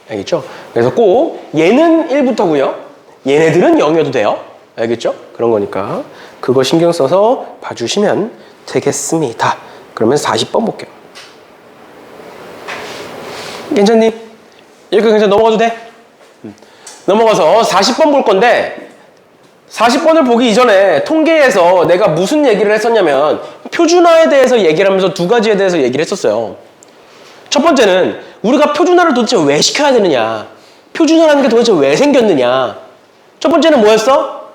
[SPEAKER 1] 알겠죠? 그래서 꼭 얘는 1부터고요. 얘네들은 0이어도 돼요. 알겠죠? 그런 거니까 그거 신경 써서 봐주시면 되겠습니다. 그러면 40번 볼게요. 괜찮니? 이렇게 그냥 넘어가도 돼? 넘어가서 40번 볼 건데, 40번을 보기 이전에 통계에서 내가 무슨 얘기를 했었냐면 표준화에 대해서 얘기를 하면서 두 가지에 대해서 얘기를 했었어요. 첫 번째는 우리가 표준화를 도대체 왜 시켜야 되느냐, 표준화라는 게 도대체 왜 생겼느냐. 첫 번째는 뭐였어?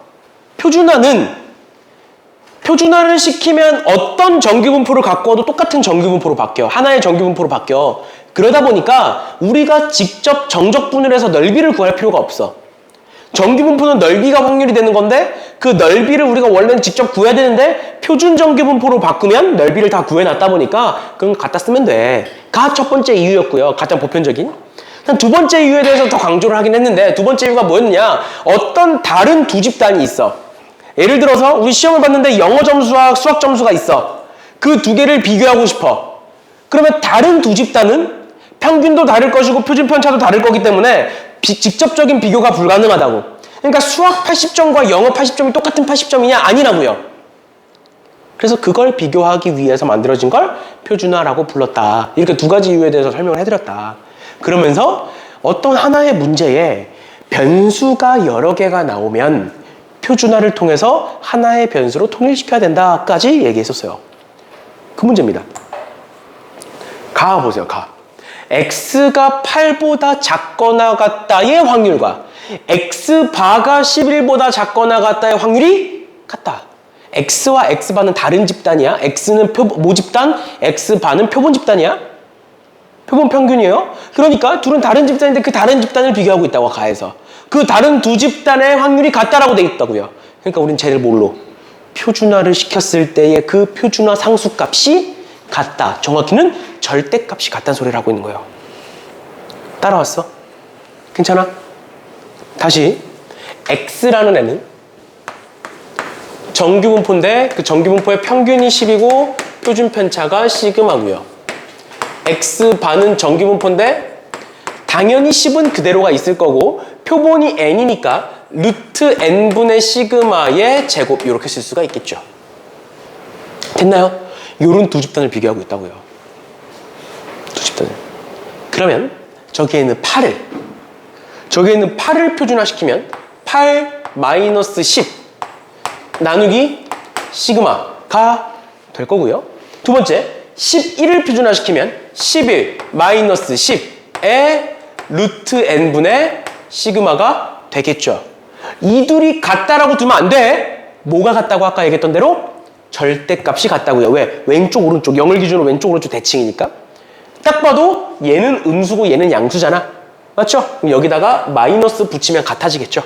[SPEAKER 1] 표준화를 시키면 어떤 전기분포를 갖고 와도 똑같은 전기분포로 바뀌어. 하나의 전기분포로 바뀌어. 그러다 보니까 우리가 직접 정적분을 해서 넓이를 구할 필요가 없어. 전기분포는 넓이가 확률이 되는 건데 그 넓이를 우리가 원래는 직접 구해야 되는데 표준 전기분포로 바꾸면 넓이를 다 구해놨다 보니까 그건 갖다 쓰면 돼. 가 첫 번째 이유였고요. 가장 보편적인. 두 번째 이유에 대해서 더 강조를 하긴 했는데 두 번째 이유가 뭐였냐? 어떤 다른 두 집단이 있어. 예를 들어서 우리 시험을 봤는데 영어 점수와 수학 점수가 있어. 그 두 개를 비교하고 싶어. 그러면 다른 두 집단은 평균도 다를 것이고 표준 편차도 다를 거기 때문에 직접적인 비교가 불가능하다고. 그러니까 수학 80점과 영어 80점이 똑같은 80점이냐? 아니라고요. 그래서 그걸 비교하기 위해서 만들어진 걸 표준화라고 불렀다. 이렇게 두 가지 이유에 대해서 설명을 해드렸다. 그러면서 어떤 하나의 문제에 변수가 여러 개가 나오면 표준화를 통해서 하나의 변수로 통일시켜야 된다까지 얘기했었어요. 그 문제입니다. 가 보세요. 가. x가 8보다 작거나 같다의 확률과 x바가 11보다 작거나 같다의 확률이 같다. x와 x바는 다른 집단이야. x는 모집단, x바는 표본 집단이야. 표본 평균이에요. 그러니까 둘은 다른 집단인데 그 다른 집단을 비교하고 있다고 가해서. 그 다른 두 집단의 확률이 같다라고 돼 있다고요. 그러니까 우린 쟤를 뭘로? 표준화를 시켰을 때의 그 표준화 상수값이 같다. 정확히는 절대값이 같다는 소리를 하고 있는 거예요. 따라왔어? 괜찮아? 다시 x라는 애는 정규분포인데 그 정규분포의 평균이 10이고 표준 편차가 시그마고요. x반은 정규분포인데 당연히 10은 그대로가 있을 거고 표본이 n이니까 루트 n분의 시그마의 제곱 이렇게 쓸 수가 있겠죠. 됐나요? 요런 두 집단을 비교하고 있다고요. 두 집단을. 그러면 저기에 있는 8을 표준화시키면 8 마이너스 10 나누기 시그마가 될 거고요. 두 번째 11을 표준화시키면 11 마이너스 10의 루트 n분의 시그마가 되겠죠. 이 둘이 같다라고 두면 안 돼. 뭐가 같다고 아까 얘기했던 대로? 절대값이 같다고요. 왜? 왼쪽 오른쪽 0을 기준으로 왼쪽 오른쪽 대칭이니까. 딱 봐도 얘는 음수고 얘는 양수잖아. 맞죠? 그럼 여기다가 마이너스 붙이면 같아지겠죠.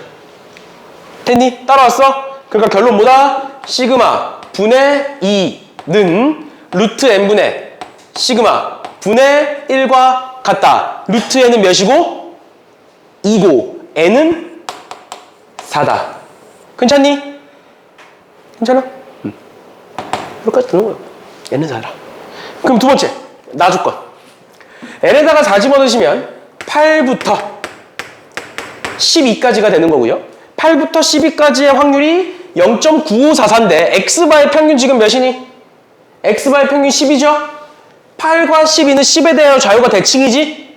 [SPEAKER 1] 됐니? 따라왔어? 그러니까 결론 뭐다? 시그마 분의 2는 루트 n분의 시그마 분의 1과 같다. 루트 n은 몇이고? 2고 n은 4다. 괜찮니? 괜찮아? 이렇게까지 드는 거예요. n은 4다. 그럼 두 번째 나주권. n에다가 4 집어넣으시면 8부터 12까지가 되는 거고요. 8부터 12까지의 확률이 0.9544인데 x바의 평균 지금 몇이니? x바의 평균 10이죠? 8과 12는 10에 대하여 좌우가 대칭이지?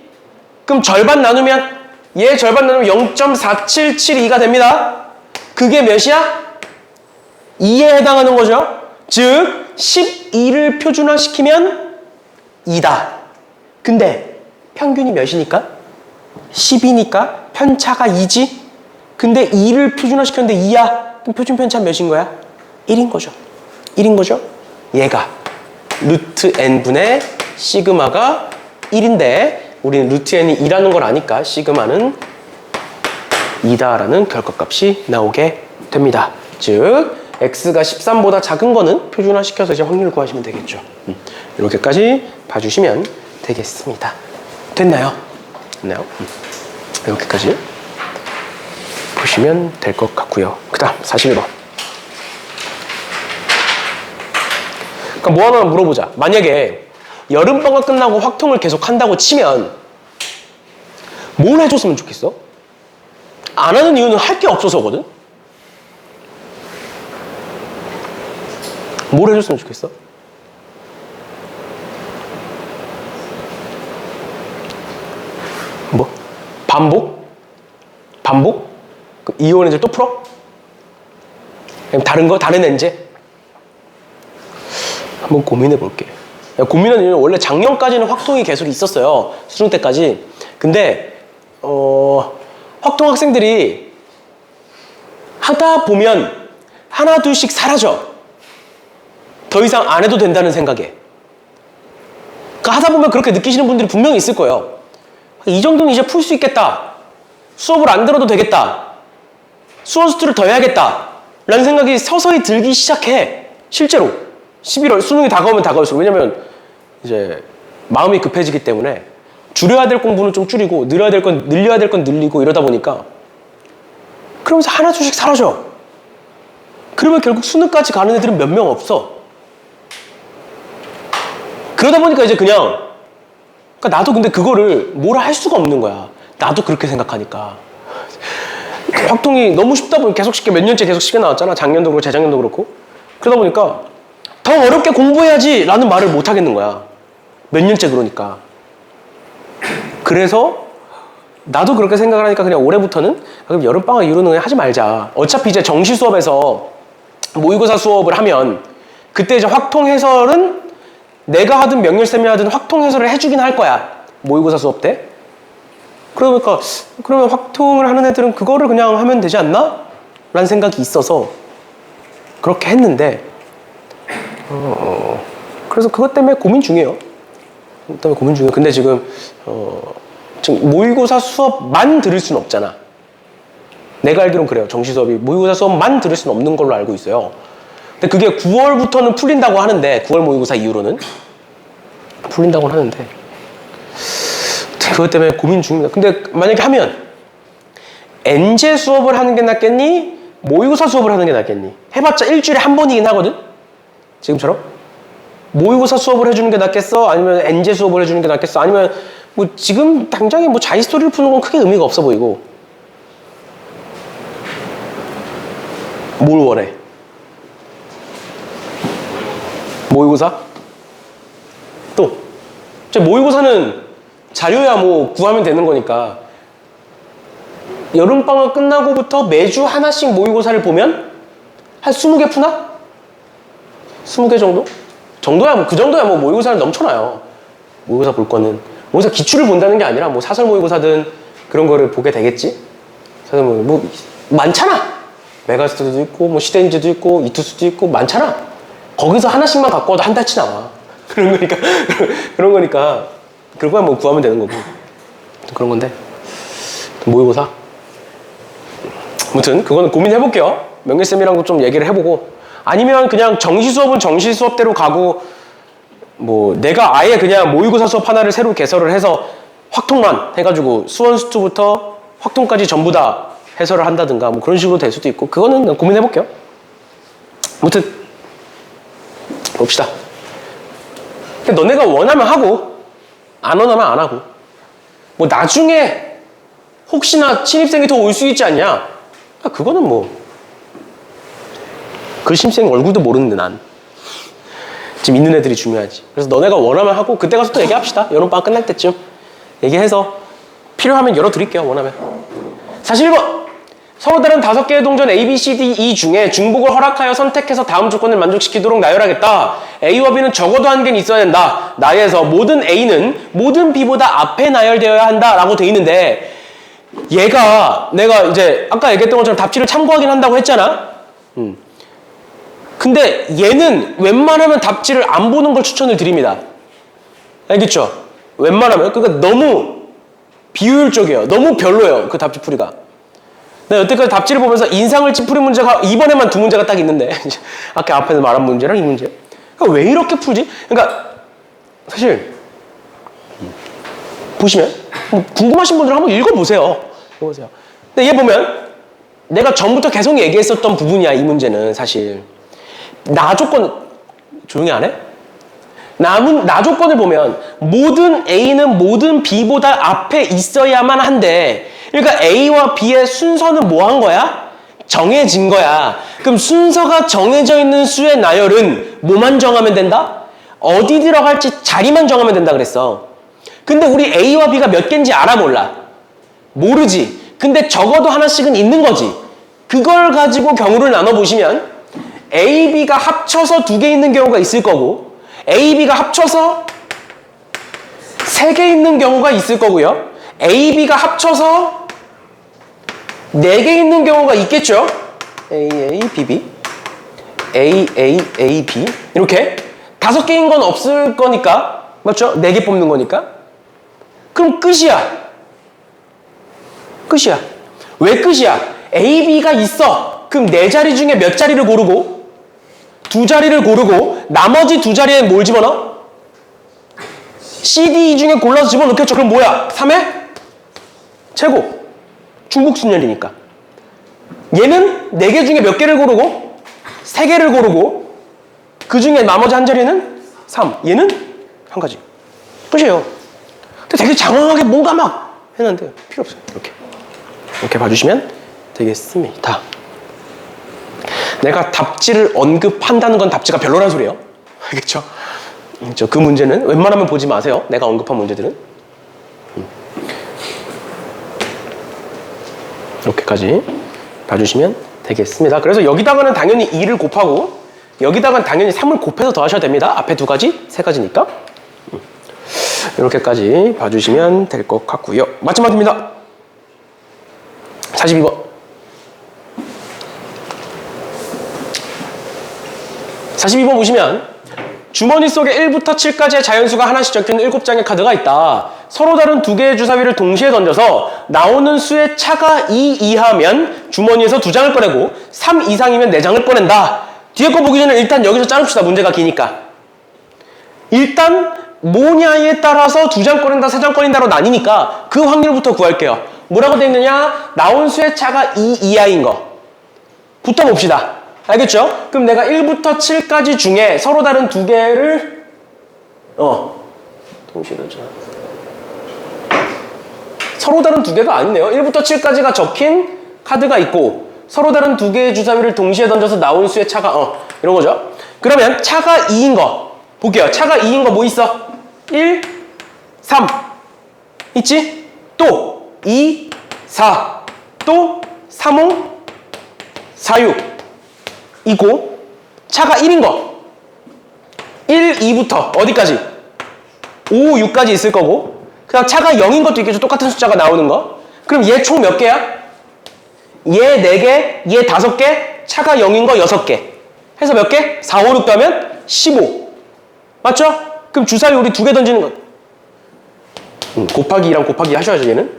[SPEAKER 1] 그럼 절반 나누면 얘 절반 나누면 0.4772가 됩니다. 그게 몇이야? 2에 해당하는 거죠. 즉 12를 표준화시키면 2다. 근데 평균이 몇이니까? 10이니까 편차가 2지? 근데 2를 표준화시켰는데 2야. 그럼 표준 편차 몇인 거야? 1인 거죠. 1인 거죠. 얘가 루트 n분의 시그마가 1인데 우리는 루트 n이 2라는 걸 아니까 시그마는 2다라는 결과값이 나오게 됩니다. 즉 x가 13보다 작은 거는 표준화시켜서 이제 확률을 구하시면 되겠죠. 이렇게까지 봐주시면 되겠습니다. 됐나요? 됐나요? 이렇게까지 보시면 될 것 같고요. 그 다음 41번. 그러니까 뭐 하나 물어보자. 만약에 여름방학 끝나고 확통을 계속 한다고 치면 뭘 해줬으면 좋겠어? 안 하는 이유는 할 게 없어서거든? 뭘 해줬으면 좋겠어? 뭐? 반복? 반복? 이온 엔제 또 풀어? 그냥 다른 거? 다른 엔제? 한번 고민해 볼게. 고민하는 이유는 원래 작년까지는 확통이 계속 있었어요. 수능 때까지. 근데 확통 학생들이 하다 보면 하나 둘씩 사라져. 더 이상 안 해도 된다는 생각에. 그러니까 하다 보면 그렇게 느끼시는 분들이 분명히 있을 거예요. 이 정도는 이제 풀 수 있겠다. 수업을 안 들어도 되겠다. 수원 수투를 더 해야겠다. 라는 생각이 서서히 들기 시작해. 실제로. 11월 수능이 다가오면 다가올수록. 왜냐면 이제 마음이 급해지기 때문에 줄여야 될 공부는 좀 줄이고 늘려야 될 건 늘리고 이러다 보니까 그러면서 하나 둘씩 사라져. 그러면 결국 수능까지 가는 애들은 몇 명 없어. 그러다 보니까 이제 그냥 그러니까 나도 근데 그거를 뭐라 할 수가 없는 거야. 나도 그렇게 생각하니까. 확통이 너무 쉽다 보니 계속 쉽게 몇 년째 계속 쉽게 나왔잖아. 작년도 그렇고 재작년도 그렇고. 그러다 보니까 더 어렵게 공부해야지 라는 말을 못 하겠는 거야. 몇 년째 그러니까. 그래서 나도 그렇게 생각을 하니까 그냥 올해부터는 그럼 여름방학 이후로는 그냥 하지 말자. 어차피 이제 정시 수업에서 모의고사 수업을 하면 그때 이제 확통 해설은 내가 하든 명렬쌤이 하든 확통 해설을 해주긴 할 거야. 모의고사 수업 때. 그러니까 그러면 확통을 하는 애들은 그거를 그냥 하면 되지 않나? 라는 생각이 있어서 그렇게 했는데 그래서 그것 때문에 고민 중이에요. 근데 지금 모의고사 수업만 들을 수는 없잖아. 내가 알기로는 그래요. 정시 수업이 모의고사 수업만 들을 수는 없는 걸로 알고 있어요. 근데 그게 9월부터는 풀린다고 하는데 9월 모의고사 이후로는 풀린다고 하는데 그것 때문에 고민 중입니다. 근데 만약에 하면 엔제 수업을 하는 게 낫겠니? 모의고사 수업을 하는 게 낫겠니? 해봤자 일주일에 한 번이긴 하거든? 지금처럼? 모의고사 수업을 해주는 게 낫겠어? 아니면 엔제 수업을 해주는 게 낫겠어? 아니면 뭐 지금 당장에 뭐 자기스토리를 푸는 건 크게 의미가 없어 보이고 뭘 원해? 모의고사? 또 모의고사는 자료야 뭐 구하면 되는 거니까 여름방학 끝나고부터 매주 하나씩 모의고사를 보면 한 20개 푸나? 20개 정도? 그 정도야 뭐 모의고사는 넘쳐나요. 모의고사 볼 거는 모의고사 기출을 본다는 게 아니라 뭐 사설 모의고사든 그런 거를 보게 되겠지. 사설 뭐 많잖아. 메가스터디도 있고 뭐 시대인지도 있고 이투스도 있고 많잖아. 거기서 하나씩만 갖고 와도 한 달치 나와. 그런 거니까 그거야 뭐 구하면 되는 거고 그런 건데 모의고사 아무튼 그거는 고민해볼게요. 명예쌤이랑도 좀 얘기를 해보고 아니면 그냥 정시 수업은 정시 수업대로 가고 뭐 내가 아예 그냥 모의고사 수업 하나를 새로 개설을 해서 확통만 해가지고 수원 수투부터 확통까지 전부 다 해설을 한다든가 뭐 그런 식으로 될 수도 있고 그거는 고민해볼게요. 아무튼 봅시다. 근데 너네가 원하면 하고 안 원하면 안 하고 뭐 나중에 혹시나 신입생이 더 올 수 있지 않냐? 그거는 뭐 그 신입생 얼굴도 모르는데 난 지금 있는 애들이 중요하지. 그래서 너네가 원하면 하고 그때 가서 또 얘기합시다. 여름방학 끝날 때쯤 얘기해서 필요하면 열어드릴게요. 원하면. 41번 서로 다른 5개의 동전 A, B, C, D, E 중에 중복을 허락하여 선택해서 다음 조건을 만족시키도록 나열하겠다. A와 B는 적어도 한 개는 있어야 된다. 나열에서 모든 A는 모든 B보다 앞에 나열되어야 한다 라고 돼 있는데 얘가 내가 이제 아까 얘기했던 것처럼 답지를 참고하긴 한다고 했잖아. 근데 얘는 웬만하면 답지를 안 보는 걸 추천을 드립니다. 알겠죠? 웬만하면 그러니까 너무 비효율적이에요. 너무 별로예요. 그 답지 풀이가. 내가 여태까지 답지를 보면서 인상을 찌푸린 문제가 이번에만 2문제가 딱 있는데 아까 앞에서 말한 문제랑 이 문제 그러니까 왜 이렇게 풀지? 그러니까 사실 보시면 궁금하신 분들 한번 읽어보세요. 근데 얘 보면 내가 전부터 계속 얘기했었던 부분이야. 이 문제는 사실 나 조건 조용히 안 해? 나 조건을 보면 모든 A는 모든 B보다 앞에 있어야만 한데 그러니까 A와 B의 순서는 뭐 한 거야? 정해진 거야. 그럼 순서가 정해져 있는 수의 나열은 뭐만 정하면 된다? 어디 들어갈지 자리만 정하면 된다 그랬어. 근데 우리 A와 B가 몇 개인지 알아 몰라? 모르지. 근데 적어도 하나씩은 있는 거지. 그걸 가지고 경우를 나눠보시면 A, B가 합쳐서 2개 있는 경우가 있을 거고 A, B가 합쳐서 3개 있는 경우가 있을 거고요. A, B가 합쳐서 4개 있는 경우가 있겠죠? AA, BB, AA, AB 이렇게 5개인 건 없을 거니까 맞죠? 4개 뽑는 거니까 그럼 끝이야. 끝이야. 왜 끝이야? AB가 있어. 그럼 4자리 중에 몇 자리를 고르고 2자리를 고르고 나머지 2자리에 뭘 집어넣어? CD 중에 골라서 집어넣겠죠. 그럼 뭐야? 3의 최고. 중복순열이니까. 얘는 4개 중에 몇 개를 고르고 3개를 고르고 그 중에 나머지 한 자리는 3. 얘는 한 가지. 끝이에요. 근데 되게 장황하게 뭔가 막 해놨는데 필요 없어요. 이렇게 봐주시면 되겠습니다. 내가 답지를 언급한다는 건 답지가 별로란 소리예요. 알겠죠? 그 문제는 웬만하면 보지 마세요. 내가 언급한 문제들은. 이렇게까지 봐주시면 되겠습니다. 그래서 여기다가는 당연히 2를 곱하고 여기다가는 당연히 3을 곱해서 더하셔야 됩니다. 앞에 2가지, 3가지니까. 이렇게까지 봐주시면 될 것 같고요. 마지막입니다. 42번. 42번 보시면 주머니 속에 1부터 7까지의 자연수가 하나씩 적혀있는 7장의 카드가 있다. 서로 다른 2개의 주사위를 동시에 던져서 나오는 수의 차가 2 이하면 주머니에서 2장을 꺼내고 3 이상이면 4장을 꺼낸다. 뒤에 거 보기 전에 일단 여기서 짜릅시다. 문제가 기니까. 일단 뭐냐에 따라서 2장 꺼낸다, 3장 꺼낸다로 나뉘니까 그 확률부터 구할게요. 뭐라고 되어 있느냐? 나온 수의 차가 2 이하인 거. 부터 봅시다. 알겠죠? 그럼 내가 1부터 7까지 중에 서로 다른 2개를 동시에 던져. 서로 다른 2개가 아니네요. 1부터 7까지가 적힌 카드가 있고 서로 다른 2개의 주사위를 동시에 던져서 나온 수의 차가 이런 거죠. 그러면 차가 2인 거 볼게요. 차가 2인 거 뭐 있어? 1, 3 있지? 또 2, 4 또 3, 5, 4, 6 이고 차가 1인 거 1, 2부터 어디까지? 5, 6까지 있을 거고 그 다음 차가 0인 것도 있겠죠. 똑같은 숫자가 나오는 거. 그럼 얘 총 몇 개야? 얘 4개, 얘 5개, 차가 0인 거 6개 해서 몇 개? 4, 5, 6 더하면 15 맞죠? 그럼 주사위 우리 2개 던지는 거 곱하기 2랑 곱하기 2 하셔야죠. 얘는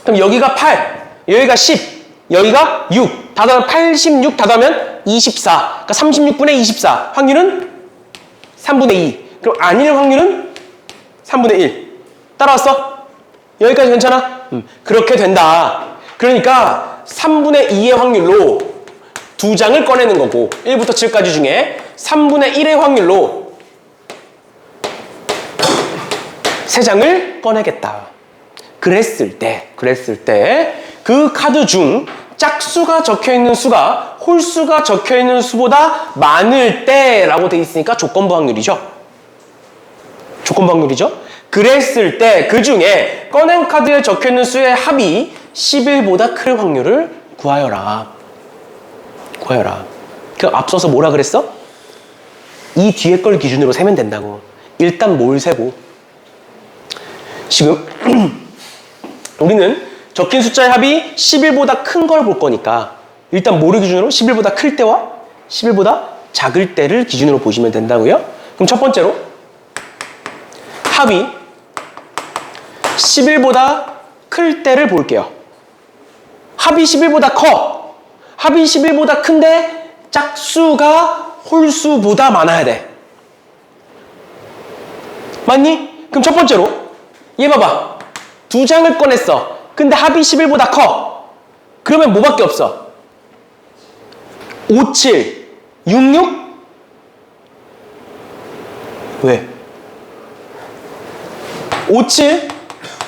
[SPEAKER 1] 그럼 여기가 8 여기가 10 여기가 6 다 더하면 86 다 더하면 24 그러니까 36분의 24 확률은 3분의 2 그럼 아닐 확률은 3분의 1 따라왔어? 여기까지 괜찮아? 그렇게 된다. 그러니까 3분의 2의 확률로 2장을 꺼내는 거고 1부터 7까지 중에 3분의 1의 확률로 3장을 꺼내겠다. 그랬을 때 그 카드 중 짝수가 적혀있는 수가 홀수가 적혀있는 수보다 많을 때라고 돼 있으니까 조건부 확률이죠. 조건부 확률이죠. 그랬을 때 그 중에 꺼낸 카드에 적혀있는 수의 합이 11보다 클 확률을 구하여라. 그 앞서서 뭐라 그랬어? 이 뒤에 걸 기준으로 세면 된다고. 일단 뭘 세고 지금 우리는 적힌 숫자의 합이 11보다 큰 걸 볼 거니까 일단 뭐를 기준으로? 11보다 클 때와 11보다 작을 때를 기준으로 보시면 된다고요. 그럼 첫 번째로 합이 11보다 클 때를 볼게요. 합이 11보다 커. 합이 11보다 큰데 짝수가 홀수보다 많아야 돼. 맞니? 그럼 첫 번째로 얘 봐봐. 2장을 꺼냈어. 근데 합이 11보다 커. 그러면 뭐밖에 없어? 5, 7, 6, 6? 왜? 5, 7?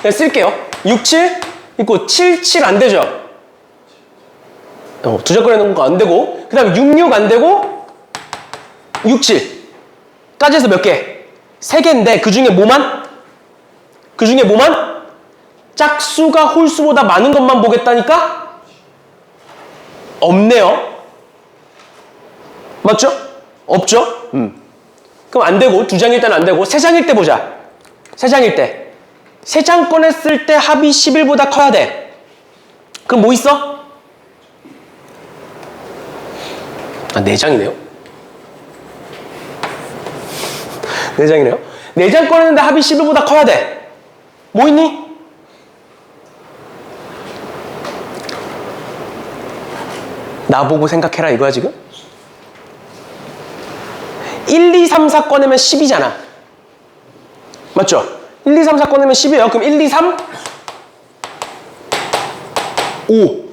[SPEAKER 1] 그냥 쓸게요. 6, 7? 있고 7, 7 안 되죠? 2장 꺼내는 거 안 되고 그 다음에 6, 6 안 되고 6, 7까지 해서 몇 개? 3개인데 그 중에 뭐만? 짝수가 홀수보다 많은 것만 보겠다니까? 없네요. 맞죠? 없죠? 그럼 안 되고 2장일 때는 안 되고 3장일 때 보자. 3장일 때 3장 꺼냈을 때 합이 11보다 커야 돼. 그럼 뭐 있어? 아, 4장이네요? 4장이네요? 4장 꺼냈는데 합이 11보다 커야 돼. 뭐 있니? 나보고 생각해라 이거야 지금? 1, 2, 3, 4 꺼내면 10이잖아. 맞죠? 1, 2, 3, 4 꺼내면 10이에요. 그럼 1, 2, 3, 5.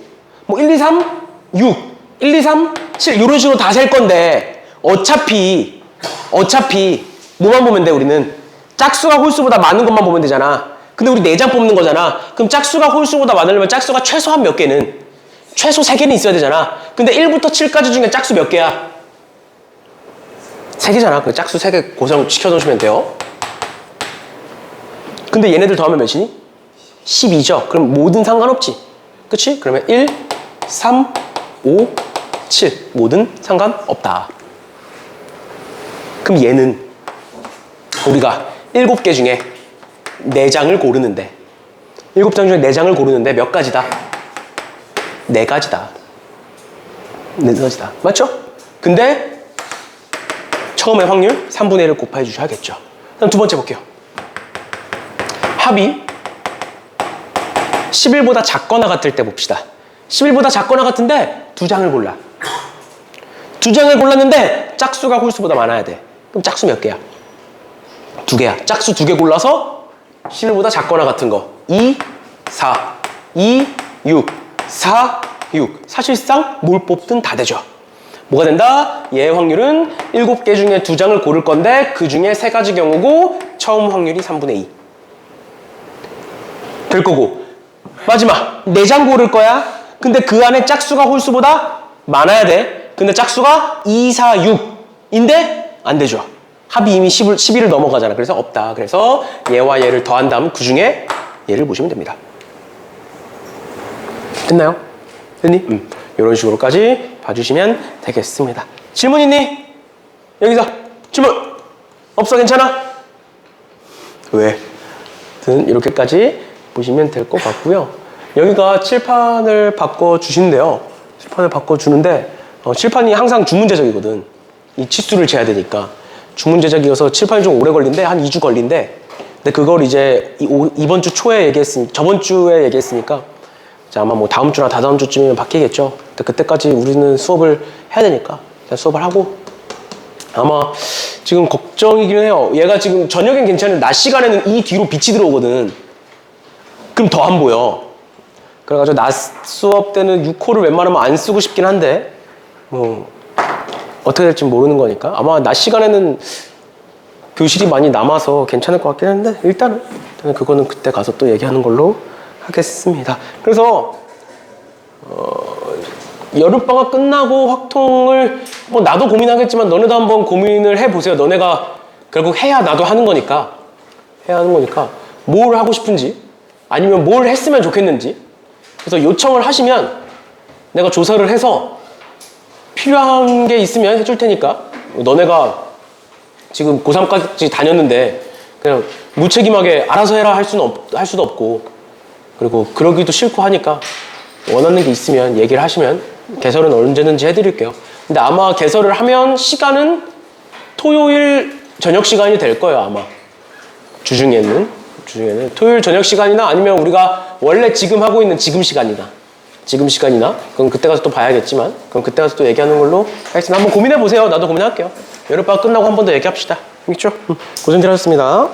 [SPEAKER 1] 뭐 1, 2, 3, 6. 1, 2, 3, 7. 이런 식으로 다 셀 건데 어차피 뭐만 보면 돼 우리는? 짝수가 홀수보다 많은 것만 보면 되잖아. 근데 우리 4장 뽑는 거잖아. 그럼 짝수가 홀수보다 많으려면 짝수가 최소한 몇 개는? 최소 3개는 있어야 되잖아. 근데 1부터 7까지 중에 짝수 몇 개야? 3개잖아. 그 짝수 3개 고정시켜 놓으시면 돼요. 근데 얘네들 더하면 몇이니? 12죠. 그럼 뭐든 상관없지. 그치? 그러면 1, 3, 5, 7. 뭐든 상관없다. 그럼 얘는 우리가 7개 중에 4장을 고르는데 7장 중에 4장을 고르는데 몇 가지다? 4가지다. 4가지다. 맞죠? 근데 처음에 확률 3분의 1을 곱해 주셔야겠죠. 그럼 두 번째 볼게요. 합이 11보다 작거나 같을 때 봅시다. 11보다 작거나 같은데 2장을 골라. 2장을 골랐는데 짝수가 홀수보다 많아야 돼. 그럼 짝수 몇 개야? 2개야. 짝수 2개 골라서 11보다 작거나 같은 거 2, 4, 2, 6, 4, 6. 사실상 뭘 뽑든 다 되죠. 뭐가 된다? 얘의 확률은 7개 중에 2장을 고를 건데 그 중에 3가지 경우고 처음 확률이 3분의 2. 될 거고 마지막 4장 고를 거야. 근데 그 안에 짝수가 홀수보다 많아야 돼. 근데 짝수가 2, 4, 6인데 안 되죠. 합이 이미 11을 넘어가잖아. 그래서 없다. 그래서 얘와 얘를 더한 다음 그 중에 얘를 보시면 됩니다. 됐나요? 됐니? 이런 식으로까지 봐주시면 되겠습니다. 질문 있니? 여기서 질문 없어? 괜찮아? 왜? 이렇게까지 보시면 될 것 같고요. 여기가 칠판을 바꿔주신대요. 칠판을 바꿔주는데 칠판이 항상 주문제적이거든. 이 치수를 재야 되니까. 주문제적이어서 칠판이 좀 오래 걸린대. 한 2주 걸린대. 근데 그걸 이제 이번 주 초에 저번 주에 얘기했으니까 아마 뭐 다음 주나 다다음 주쯤이면 바뀌겠죠. 근데 그때까지 우리는 수업을 해야 되니까 수업을 하고 아마 지금 걱정이긴 해요. 얘가 지금 저녁엔 괜찮은데 낮 시간에는 이 뒤로 빛이 들어오거든. 그럼 더 안 보여. 그래가지고 낮 수업 때는 6호를 웬만하면 안 쓰고 싶긴 한데 뭐 어떻게 될지 모르는 거니까 아마 낮 시간에는 교실이 많이 남아서 괜찮을 것 같긴 한데 일단은 그거는 그때 가서 또 얘기하는 걸로 하겠습니다. 그래서 여름방학 끝나고 확통을 뭐 나도 고민하겠지만 너네도 한번 고민을 해보세요. 너네가 결국 해야 나도 하는 거니까 뭘 하고 싶은지 아니면 뭘 했으면 좋겠는지 그래서 요청을 하시면 내가 조사를 해서 필요한 게 있으면 해줄 테니까 너네가 지금 고3까지 다녔는데 그냥 무책임하게 알아서 해라 할 수도 없고 그리고 그러기도 싫고 하니까 원하는 게 있으면 얘기를 하시면 개설은 언제든지 해드릴게요. 근데 아마 개설을 하면 시간은 토요일 저녁 시간이 될 거예요. 아마 주중에는 토요일 저녁 시간이나 아니면 우리가 원래 지금 하고 있는 지금 시간이나 그럼 그때 가서 또 봐야겠지만 그럼 그때 가서 또 얘기하는 걸로 하겠습니다. 한번 고민해 보세요. 나도 고민할게요. 여름방학 끝나고 한 번 더 얘기합시다. 알겠죠? 고생들 하셨습니다.